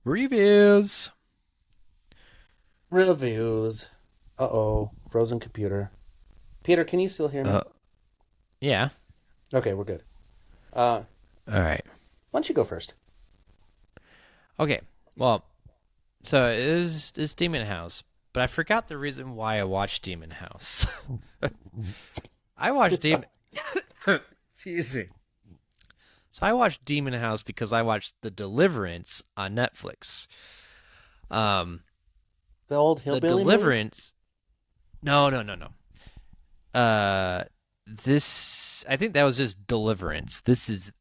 Reviews. Uh-oh. Frozen computer. Peter, can you still hear me? Yeah. Okay, we're good. All right. Why don't you go first? Okay. Well, so it's Demon House, but I forgot the reason why I watched Demon House. I watched Demon. Excuse me. So I watched Demon House because I watched The Deliverance on Netflix. The old hillbilly The Deliverance. Movie? No. This, I think that was just Deliverance. This is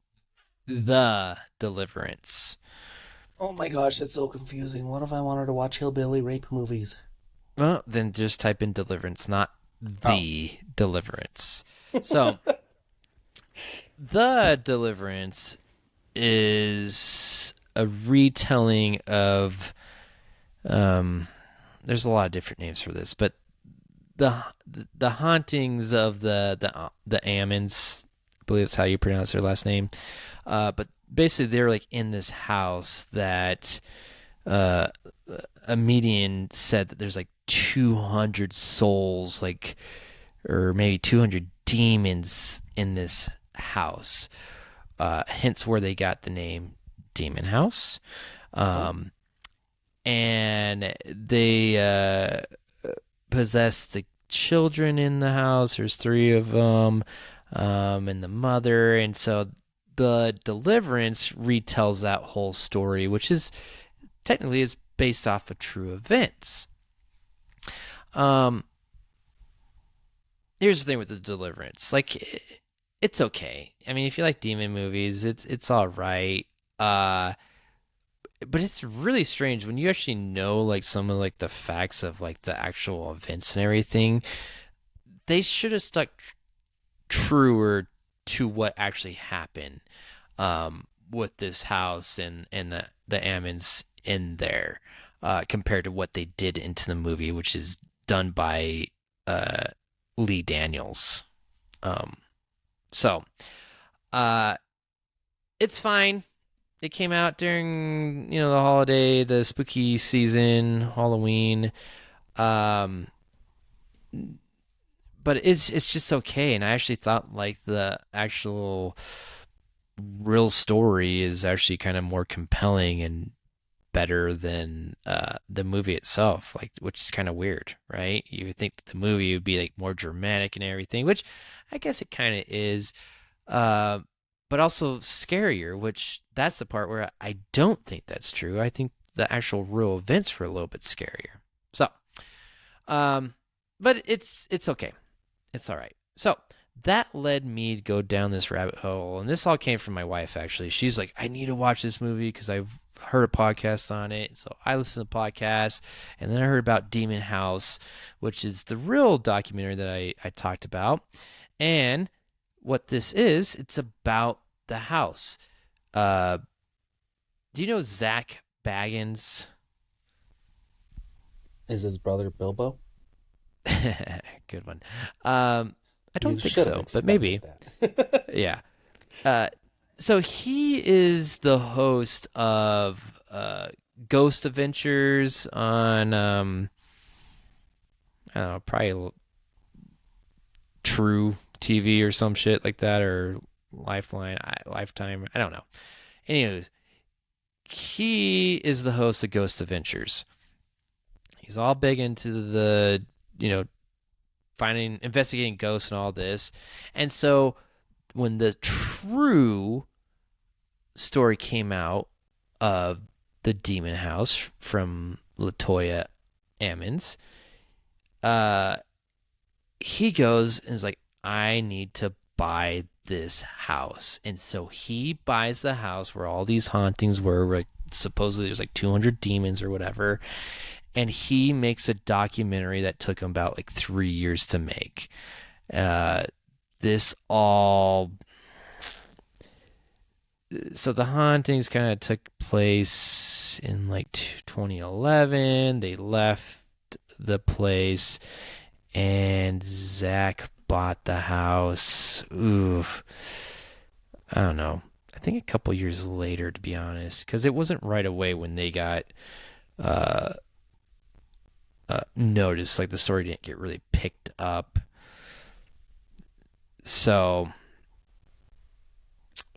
The Deliverance. Oh my gosh, that's so confusing. What if I wanted to watch hillbilly rape movies? Well, then just type in Deliverance, not The Deliverance. So, The Deliverance is a retelling of, there's a lot of different names for this, but the hauntings of the Ammons, I believe that's how you pronounce their last name. But basically, they're like in this house that a median said that there's like 200 souls, like, or maybe 200 demons in this house. Hence where they got the name Demon House. And they possess the children in the house. There's 3 of them, and the mother. And so the Deliverance retells that whole story, which is technically is based off of true events. Here's the thing with the Deliverance. Like, it's okay. I mean, if you like demon movies, it's all right. But it's really strange when you actually know like some of like the facts of like the actual events and everything. They should have stuck truer to what actually happened with this house and the Ammons in there compared to what they did into the movie, which is done by Lee Daniels. So it's fine. It came out during, the holiday, the spooky season, Halloween. But it's just okay. And I actually thought like the actual real story is actually kind of more compelling and better than the movie itself, like, which is kind of weird, right? You would think that the movie would be like more dramatic and everything, which I guess it kind of is. but also scarier, which that's the part where I don't think that's true. I think the actual real events were a little bit scarier. So, um, but it's okay. It's all right. So that led me to go down this rabbit hole, and this all came from my wife. Actually, she's like, "I need to watch this movie because I've heard a podcast on it." So I listened to podcasts, and then I heard about Demon House, which is the real documentary that I talked about, and what this is, it's about the house. Uh, do you know Zach Baggins? Is his brother Bilbo? Good one. I don't You think should have so, but maybe. expected that. Yeah. Uh, so he is the host of Ghost Adventures on I don't know, probably True TV or some shit like that, or Lifetime. I don't know. Anyways, he is the host of Ghost Adventures. He's all big into the, investigating ghosts and all this. And so when the true story came out of the Demon House from Latoya Ammons, he goes and is like, I need to buy this house. And so he buys the house where all these hauntings were, like supposedly there's like 200 demons or whatever. And he makes a documentary that took him about like 3 years to make. This all. So the hauntings kind of took place in like 2011. They left the place, and Zach bought the house. Oof. I don't know. I think a couple years later, to be honest, because it wasn't right away when they got noticed. Like the story didn't get really picked up. So,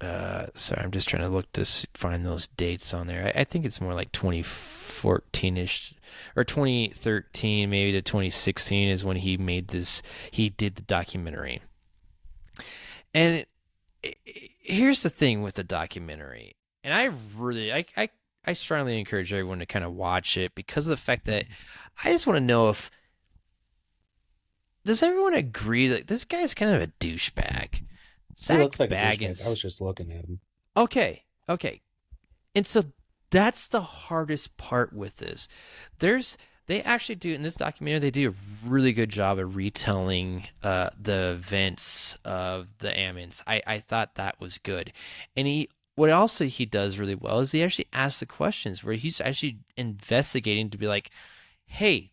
sorry, I'm just trying to look to find those dates on there. I think it's more like 2014-ish or 2013, maybe to 2016 is when he did the documentary. And here's the thing with the documentary, and I strongly encourage everyone to kind of watch it because of the fact that I just want to know does everyone agree that this guy's kind of a douchebag? He looks like Baggins. a douchebag. I was just looking at him. Okay. And so that's the hardest part with this. They actually do, in this documentary, they do a really good job of retelling the events of the Ammons. I thought that was good. And what also he does really well is he actually asks the questions where he's actually investigating to be like, hey,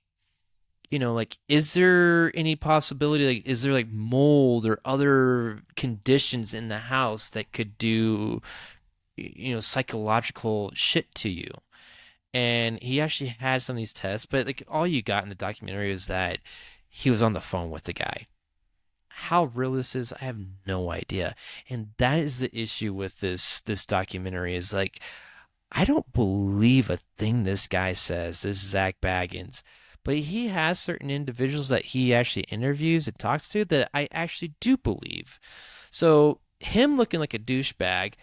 like, is there any possibility, like, is there like mold or other conditions in the house that could do, psychological shit to you? And he actually had some of these tests, but like all you got in the documentary is that he was on the phone with the guy. How real this is, I have no idea. And that is the issue with this documentary is like, I don't believe a thing this guy says, this Zach Baggins. But he has certain individuals that he actually interviews and talks to that I actually do believe. So him looking like a douchebag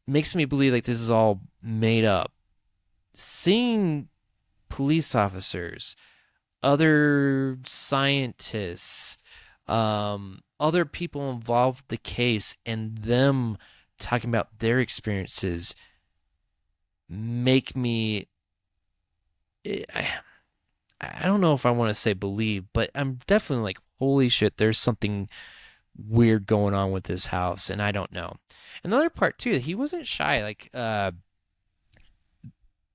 makes me believe like this is all made up. Seeing police officers, other scientists, other people involved in the case, and them talking about their experiences make me... I don't know if I want to say believe, but I'm definitely like, holy shit, there's something weird going on with this house, and I don't know. Another part too, he wasn't shy. Like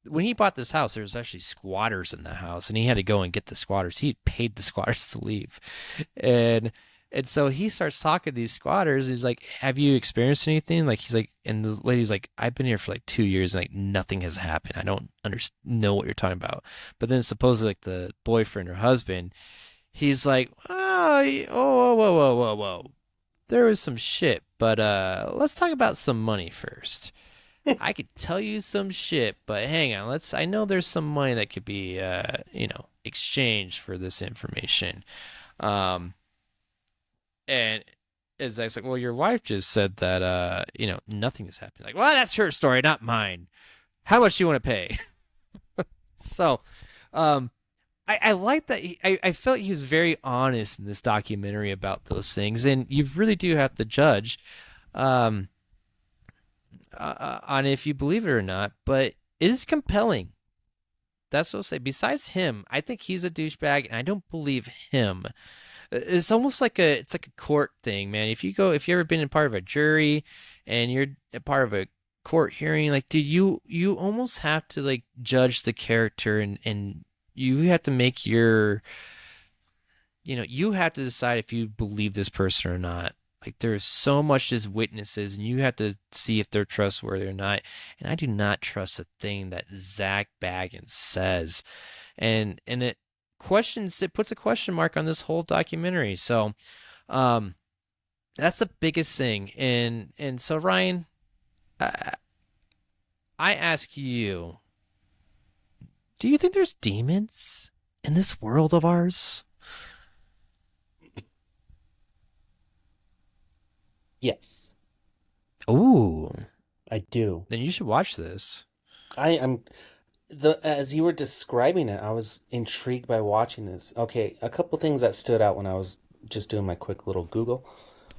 when he bought this house, there was actually squatters in the house, and he had to go and get the squatters. He paid the squatters to leave, and so he starts talking to these squatters. He's like, "Have you experienced anything?" Like he's like, and the lady's like, "I've been here for like 2 years, and like nothing has happened. I don't know what you're talking about." But then supposedly like the boyfriend or husband, he's like, whoa. There was some shit, but let's talk about some money first. I could tell you some shit, but hang on. I know there's some money that could be, exchanged for this information. And is like, well, your wife just said that, nothing has happened. Like, well, that's her story, not mine. How much do you want to pay? So, I like that. I felt he was very honest in this documentary about those things, and you really do have to judge um, on if you believe it or not. But it is compelling. That's what I'll say. Besides him, I think he's a douchebag, and I don't believe him. It's almost like it's like a court thing, man. If you ever been a part of a jury, and you're a part of a court hearing, like, dude, you almost have to like judge the character, and you have to make you have to decide if you believe this person or not. Like, there's so much as witnesses, and you have to see if they're trustworthy or not. And I do not trust a thing that Zach Baggins says, and it puts a question mark on this whole documentary. So, that's the biggest thing. And so, Ryan, I ask you, do you think there's demons in this world of ours? Yes, Ooh, I do. then you should watch this. I am as you were describing it, I was intrigued by watching this. Okay, a couple things that stood out when I was just doing my quick little Google.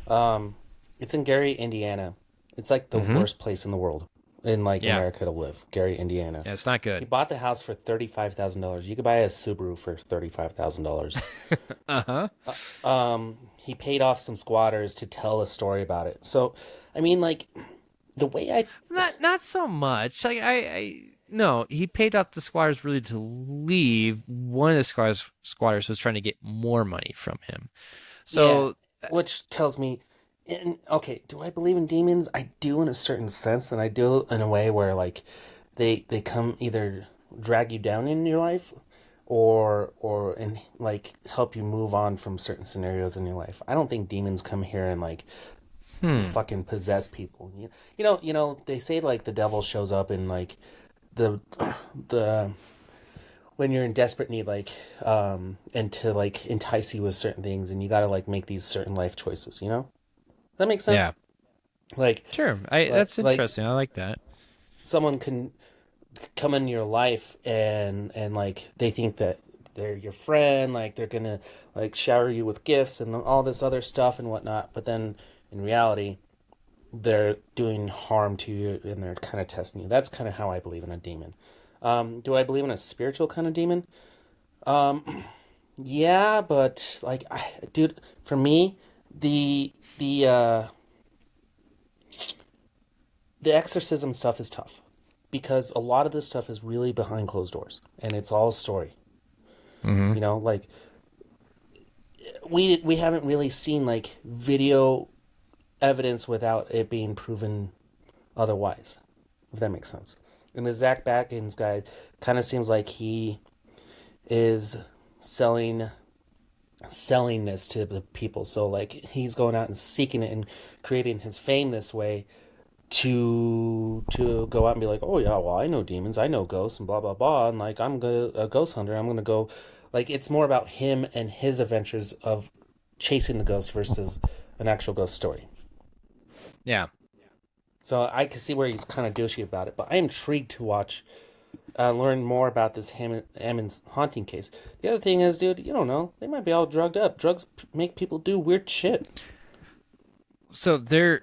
It's in Gary, Indiana. It's like the worst place in the world, in like America to live. Gary, Indiana. Yeah, it's not He good. bought the house for $35,000. You could buy a Subaru for $35,000. He paid off some squatters to tell a story about it. So, I mean, like, the way I Not so much. Like I no, he paid off the squatters really to leave. One of the squatters was trying to get more money from him. So which tells me, okay, do I believe in demons? I do in a certain sense, and I do in a way where like they come either drag you down in your life, or and like help you move on from certain scenarios in your life. I don't think demons come here and like fucking possess people. They say like the devil shows up in like the when you're in desperate need, like and to like entice you with certain things, and you got to like make these certain life choices. That makes sense. yeah, Like sure. That's interesting. I like that. someone can come in your life and like they think that they're your friend, like they're gonna like shower you with gifts and all this other stuff and whatnot, but then in reality they're doing harm to you and they're kind of testing you. That's kind of how I believe in a demon. Do I believe in a spiritual kind of demon? Yeah, but like dude, for me, the exorcism stuff is tough because a lot of this stuff is really behind closed doors and it's all a story. Like we haven't really seen like video evidence without it being proven otherwise, if that makes sense. And the Zach Baggins guy kind of seems like he is selling this to the people. So like he's going out and seeking it and creating his fame this way to go out and be like, oh yeah, well I know demons, I know ghosts and blah blah blah, and like I'm a ghost hunter, I'm gonna go. Like it's more about him and his adventures of chasing the ghost versus an actual ghost story. Yeah. So I can see where he's kind of douchey about it, but I am intrigued to learn more about this Hammond's haunting case. The other thing is, dude, you don't know. They might be all drugged up. Drugs make people do weird shit. So there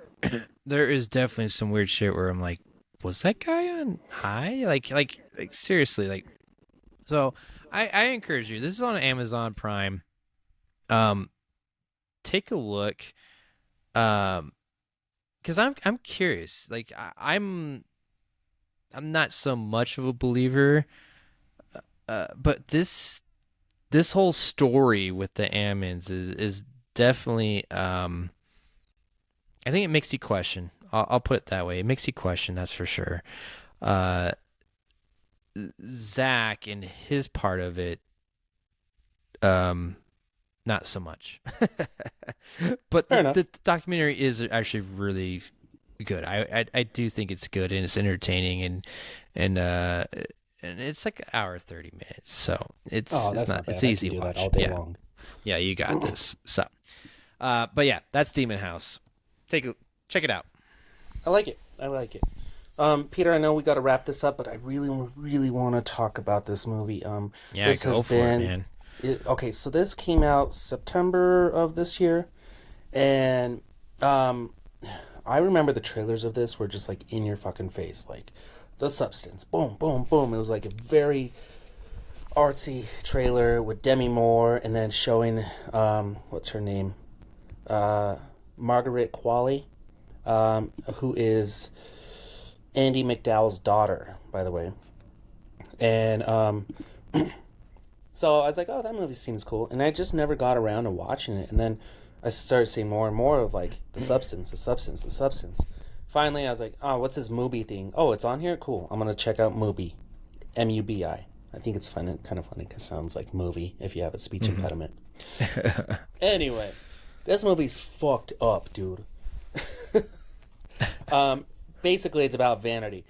is definitely some weird shit where I'm like, was that guy on high? Like seriously, like. So I encourage you. This is on Amazon Prime. Take a look. Because I'm curious. Like I'm not so much of a believer, but this whole story with the Ammons is definitely. I think it makes you question. I'll put it that way. It makes you question. That's for sure. Zach and his part of it, not so much. But the documentary is actually really good. I do think it's good and it's entertaining and it's like an hour 30 minutes, so it's not bad. It's easy to watch. All day long. Yeah, you got this. So But yeah, that's Demon House. Check it out. I like it. Peter, I know we got to wrap this up, but I really, really want to talk about this movie. Yeah, this go for it, man. Okay, so this came out September of this year, and I remember the trailers of this were just like in your fucking face, like The Substance, boom, boom, boom. It was like a very artsy trailer with Demi Moore, and then showing what's her name, Margaret Qualley, who is Andy McDowell's daughter, by the way. And so I was like, oh, that movie seems cool, and I just never got around to watching it. And then I started seeing more and more of like the substance. Finally, I was like, oh, what's this Mubi thing? Oh, it's on here? Cool. I'm going to check out Mubi. M-U-B-I. I think it's fun, kind of funny because it sounds like movie if you have a speech impediment. Anyway, this movie's fucked up, dude. Basically, it's about vanity.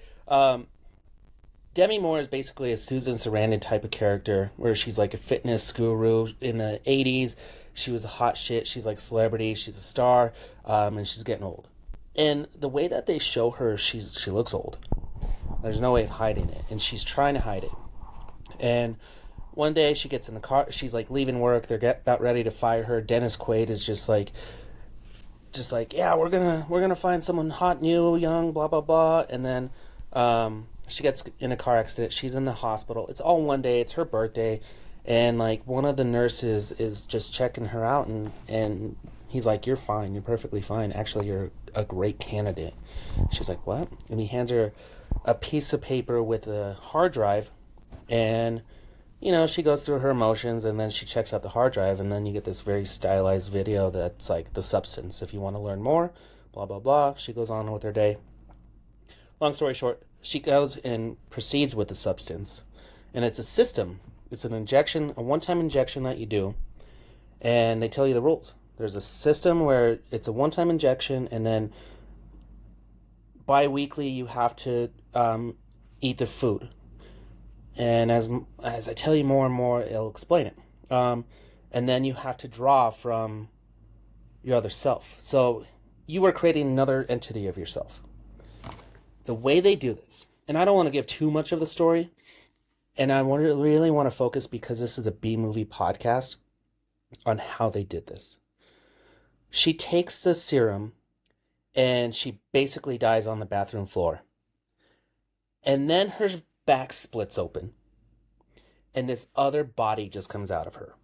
Demi Moore is basically a Susan Sarandon type of character where she's like a fitness guru in the 80s. She was a hot shit. She's like celebrity. She's a star, and she's getting old. And the way that they show her, she looks old. There's no way of hiding it, and she's trying to hide it. And one day she gets in the car. She's like leaving work. They're about ready to fire her. Dennis Quaid is just like, yeah, we're gonna find someone hot, new, young, blah blah blah. And then she gets in a car accident. She's in the hospital. It's all one day. It's her birthday. And like one of the nurses is just checking her out, and he's like, you're fine. You're perfectly fine. Actually, you're a great candidate. She's like, what? And he hands her a piece of paper with a hard drive, and you know, she goes through her emotions, and then she checks out the hard drive, and then you get this very stylized video that's like The Substance. If you want to learn more, blah blah blah. She goes on with her day. Long story short, she goes and proceeds with The Substance, and it's a system. It's an injection, a one-time injection that you do, and they tell you the rules. There's a system where it's a one-time injection, and then bi-weekly you have to eat the food. And as I tell you more and more, it'll explain it. And then you have to draw from your other self. So you are creating another entity of yourself. The way they do this, and I don't want to give too much of the story, and I really want to focus, because this is a B-movie podcast, on how they did this. She takes the serum, and she basically dies on the bathroom floor. And then her back splits open, and this other body just comes out of her.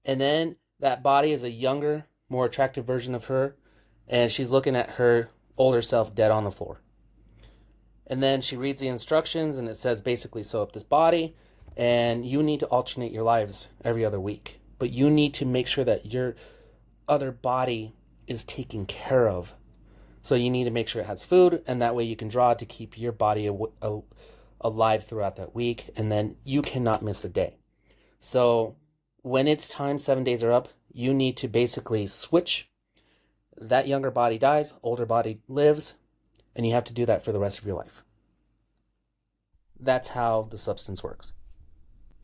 And then that body is a younger, more attractive version of her, and she's looking at her older self dead on the floor. And then she reads the instructions, and it says basically sew up this body, and you need to alternate your lives every other week. But you need to make sure that your other body is taken care of. So you need to make sure it has food, and that way you can draw to keep your body alive throughout that week, and then you cannot miss a day. So when it's time, 7 days are up, you need to basically switch. That younger body dies, older body lives, and you have to do that for the rest of your life. That's how The Substance works.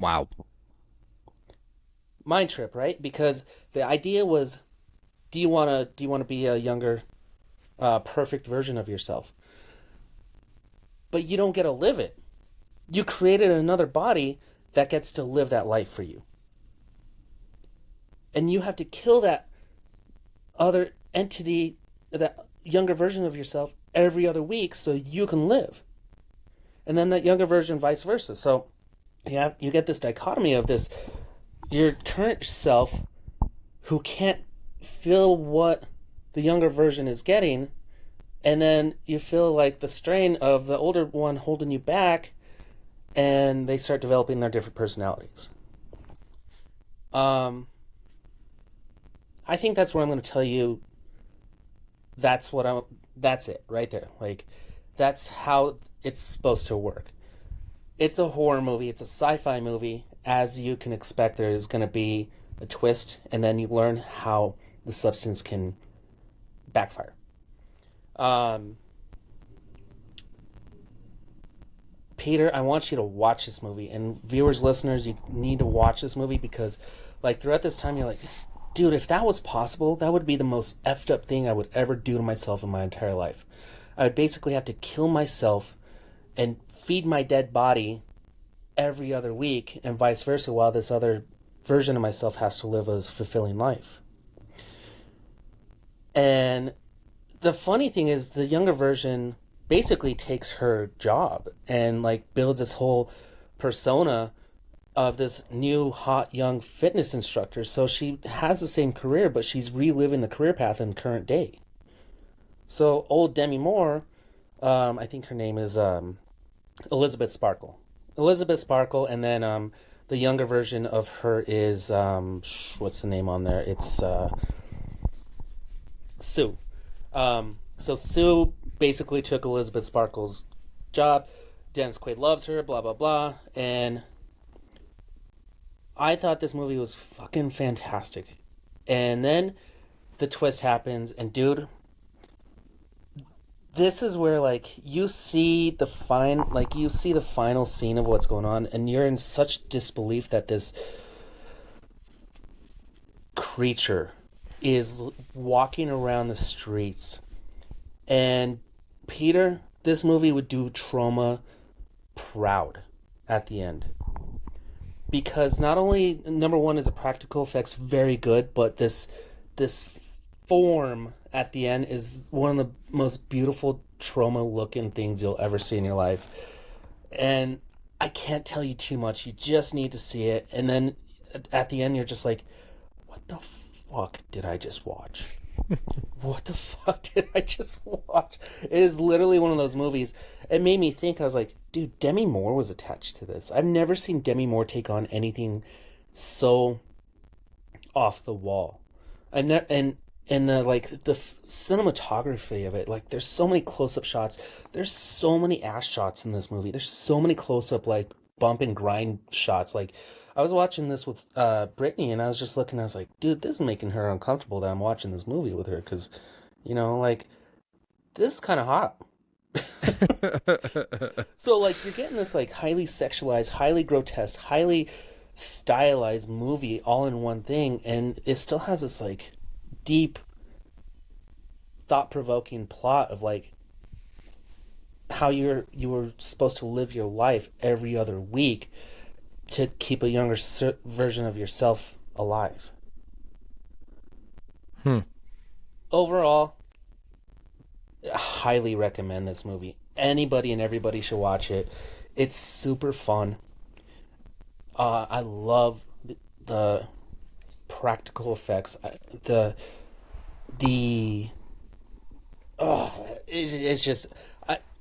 Wow. Mind trip, right? Because the idea was, do you want to be a younger, perfect version of yourself? But you don't get to live it. You created another body that gets to live that life for you. And you have to kill that other entity, that younger version of yourself, every other week so you can live. And then that younger version vice versa. So you get this dichotomy of this, your current self who can't feel what the younger version is getting, and then you feel like the strain of the older one holding you back, and they start developing their different personalities. I think that's what I'm going to tell you. That's it right there. Like, that's how it's supposed to work. It's a horror movie. It's a sci-fi movie. As you can expect, there is going to be a twist, and then you learn how the substance can backfire. Peter, I want you to watch this movie, and viewers, listeners, you need to watch this movie, because like throughout this time you're like, dude, if that was possible, that would be the most effed up thing I would ever do to myself in my entire life. I would basically have to kill myself and feed my dead body every other week, and vice versa, while this other version of myself has to live a fulfilling life. And the funny thing is, the younger version basically takes her job and like builds this whole persona of this new hot young fitness instructor. So she has the same career, but she's reliving the career path in current day. So old Demi Moore, I think her name is Elizabeth Sparkle. Elizabeth Sparkle, and then the younger version of her is what's the name on there? It's Sue. So Sue basically took Elizabeth Sparkle's job. Dennis Quaid loves her, blah blah blah, and I thought this movie was fucking fantastic. And then the twist happens, and dude, this is where like you see the final scene of what's going on, and you're in such disbelief that this creature is walking around the streets. And Peter, this movie would do Trauma proud at the end. Because not only, number one, is the practical effects very good, but this form at the end is one of the most beautiful Trauma looking things you'll ever see in your life. And I can't tell you too much. You just need to see it. And then at the end, you're just like, what the fuck did I just watch? What the fuck did I just watch? It is literally one of those movies. It made me think. I was like, dude, Demi Moore was attached to this. I've never seen Demi Moore take on anything so off the wall. And the like the cinematography of it, like there's so many close-up shots. There's so many ass shots in this movie. There's so many close-up like bump and grind shots. Like I was watching this with Brittany, and I was just looking. I was like, dude, this is making her uncomfortable that I'm watching this movie with her, because, you know, like this is kind of hot. So like you're getting this like highly sexualized, highly grotesque, highly stylized movie all in one thing, and it still has this like deep, thought-provoking plot of like how you were supposed to live your life every other week to keep a younger version of yourself alive. Overall, I highly recommend this movie. Anybody and everybody should watch it. It's super fun. I love the practical effects. It's just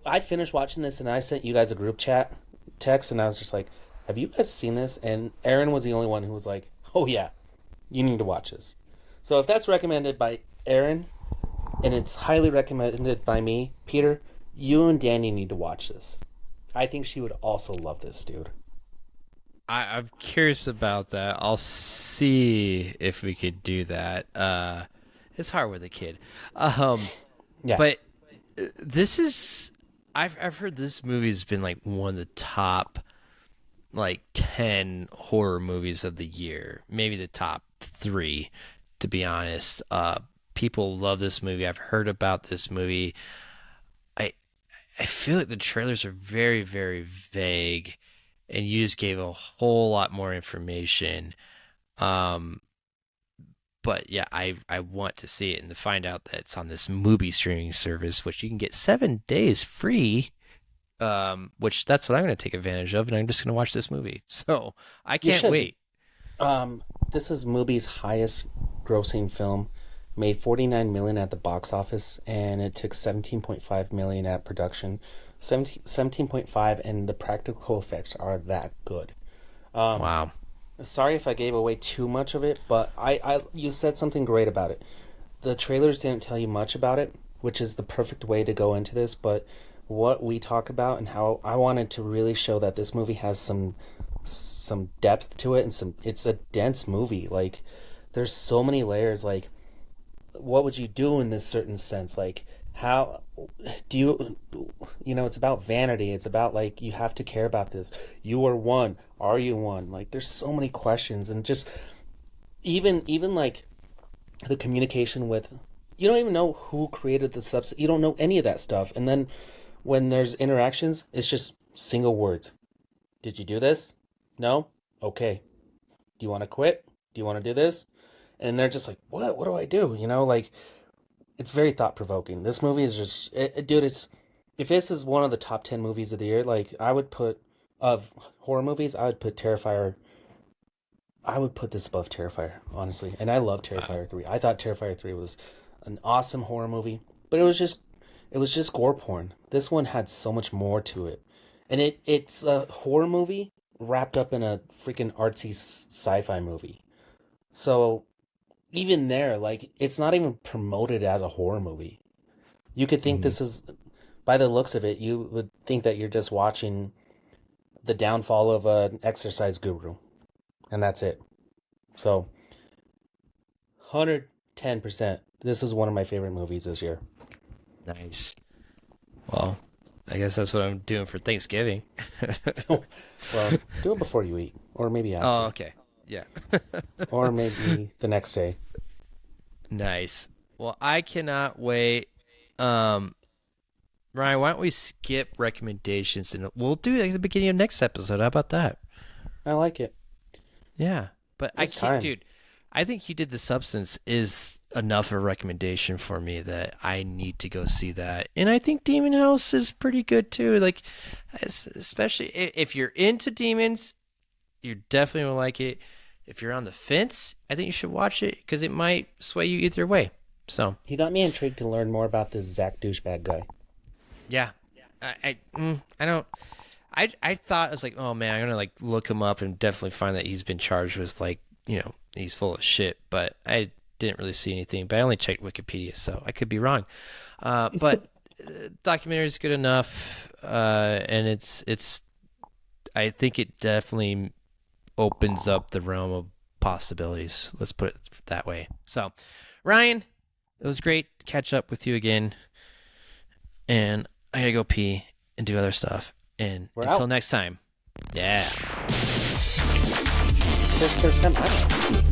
I finished watching this and I sent you guys a group chat text, and I was just like, have you guys seen this? And Aaron was the only one who was like, oh yeah, you need to watch this. So if that's recommended by Aaron and it's highly recommended by me, Peter, you and Danny need to watch this. I think she would also love this, dude. I'm curious about that. I'll see if we could do that. It's hard with a kid. Yeah. But this is, I've heard this movie has been like one of the top like 10 horror movies of the year, maybe the top 3, to be honest. People love this movie. I've heard about this movie. I feel like the trailers are very, very vague, and you just gave a whole lot more information. But yeah, I want to see it and to find out that it's on this movie streaming service, which you can get 7 days free. Which that's what I'm going to take advantage of, and I'm just going to watch this movie. So I can't wait. This is Mubi's highest grossing film. Made $49 million at the box office, and it took $17.5 million at production. 17.5, and the practical effects are that good. Wow. Sorry if I gave away too much of it, but you said something great about it. The trailers didn't tell you much about it, which is the perfect way to go into this, but what we talk about and how I wanted to really show that this movie has some depth to it, and it's a dense movie. Like there's so many layers. Like, what would you do in this certain sense? Like, how do you know, it's about vanity. It's about like, you have to care about this. You are one. Are you one? Like, there's so many questions, and just even like the communication with, you don't even know who created the substance. You don't know any of that stuff. And then when there's interactions, it's just single words. Did you do this? No? Okay. Do you want to quit? Do you want to do this? And they're just like, what? What do I do? You know, like, it's very thought provoking. This movie is just, dude, if this is one of the top 10 movies of the year, like, I would put, of horror movies, I would put Terrifier, I would put this above Terrifier, honestly. And I love Terrifier 3. I thought Terrifier 3 was an awesome horror movie, but it was just gore porn. This one had so much more to it. And it's a horror movie wrapped up in a freaking artsy sci-fi movie. So even there, like, it's not even promoted as a horror movie. You could think this is, by the looks of it, you would think that you're just watching the downfall of an exercise guru. And that's it. So, 110%. This is one of my favorite movies this year. Nice. Well, I guess that's what I'm doing for Thanksgiving. Well, do it before you eat. Or maybe after. Oh, okay. Yeah. Or maybe the next day. Nice. Well, I cannot wait. Ryan, why don't we skip recommendations and we'll do it at the beginning of next episode. How about that? I like it. Yeah. But It's I can't, time. dude. I think You Did the Substance is enough of a recommendation for me that I need to go see that. And I think Demon House is pretty good too. Like, especially if you're into demons, you're definitely going to like it. If you're on the fence, I think you should watch it because it might sway you either way. So He got me intrigued to learn more about this Zach douchebag guy. yeah, I thought I was like, oh man, I'm gonna like look him up and definitely find that he's been charged with like, you know, he's full of shit. But I didn't really see anything. But I only checked Wikipedia, so I could be wrong. But documentary is good enough, and it's. I think it definitely opens up the realm of possibilities. Let's put it that way. So, Ryan, it was great to catch up with you again. And I gotta go pee and do other stuff. And We're until out. next time, yeah. First time I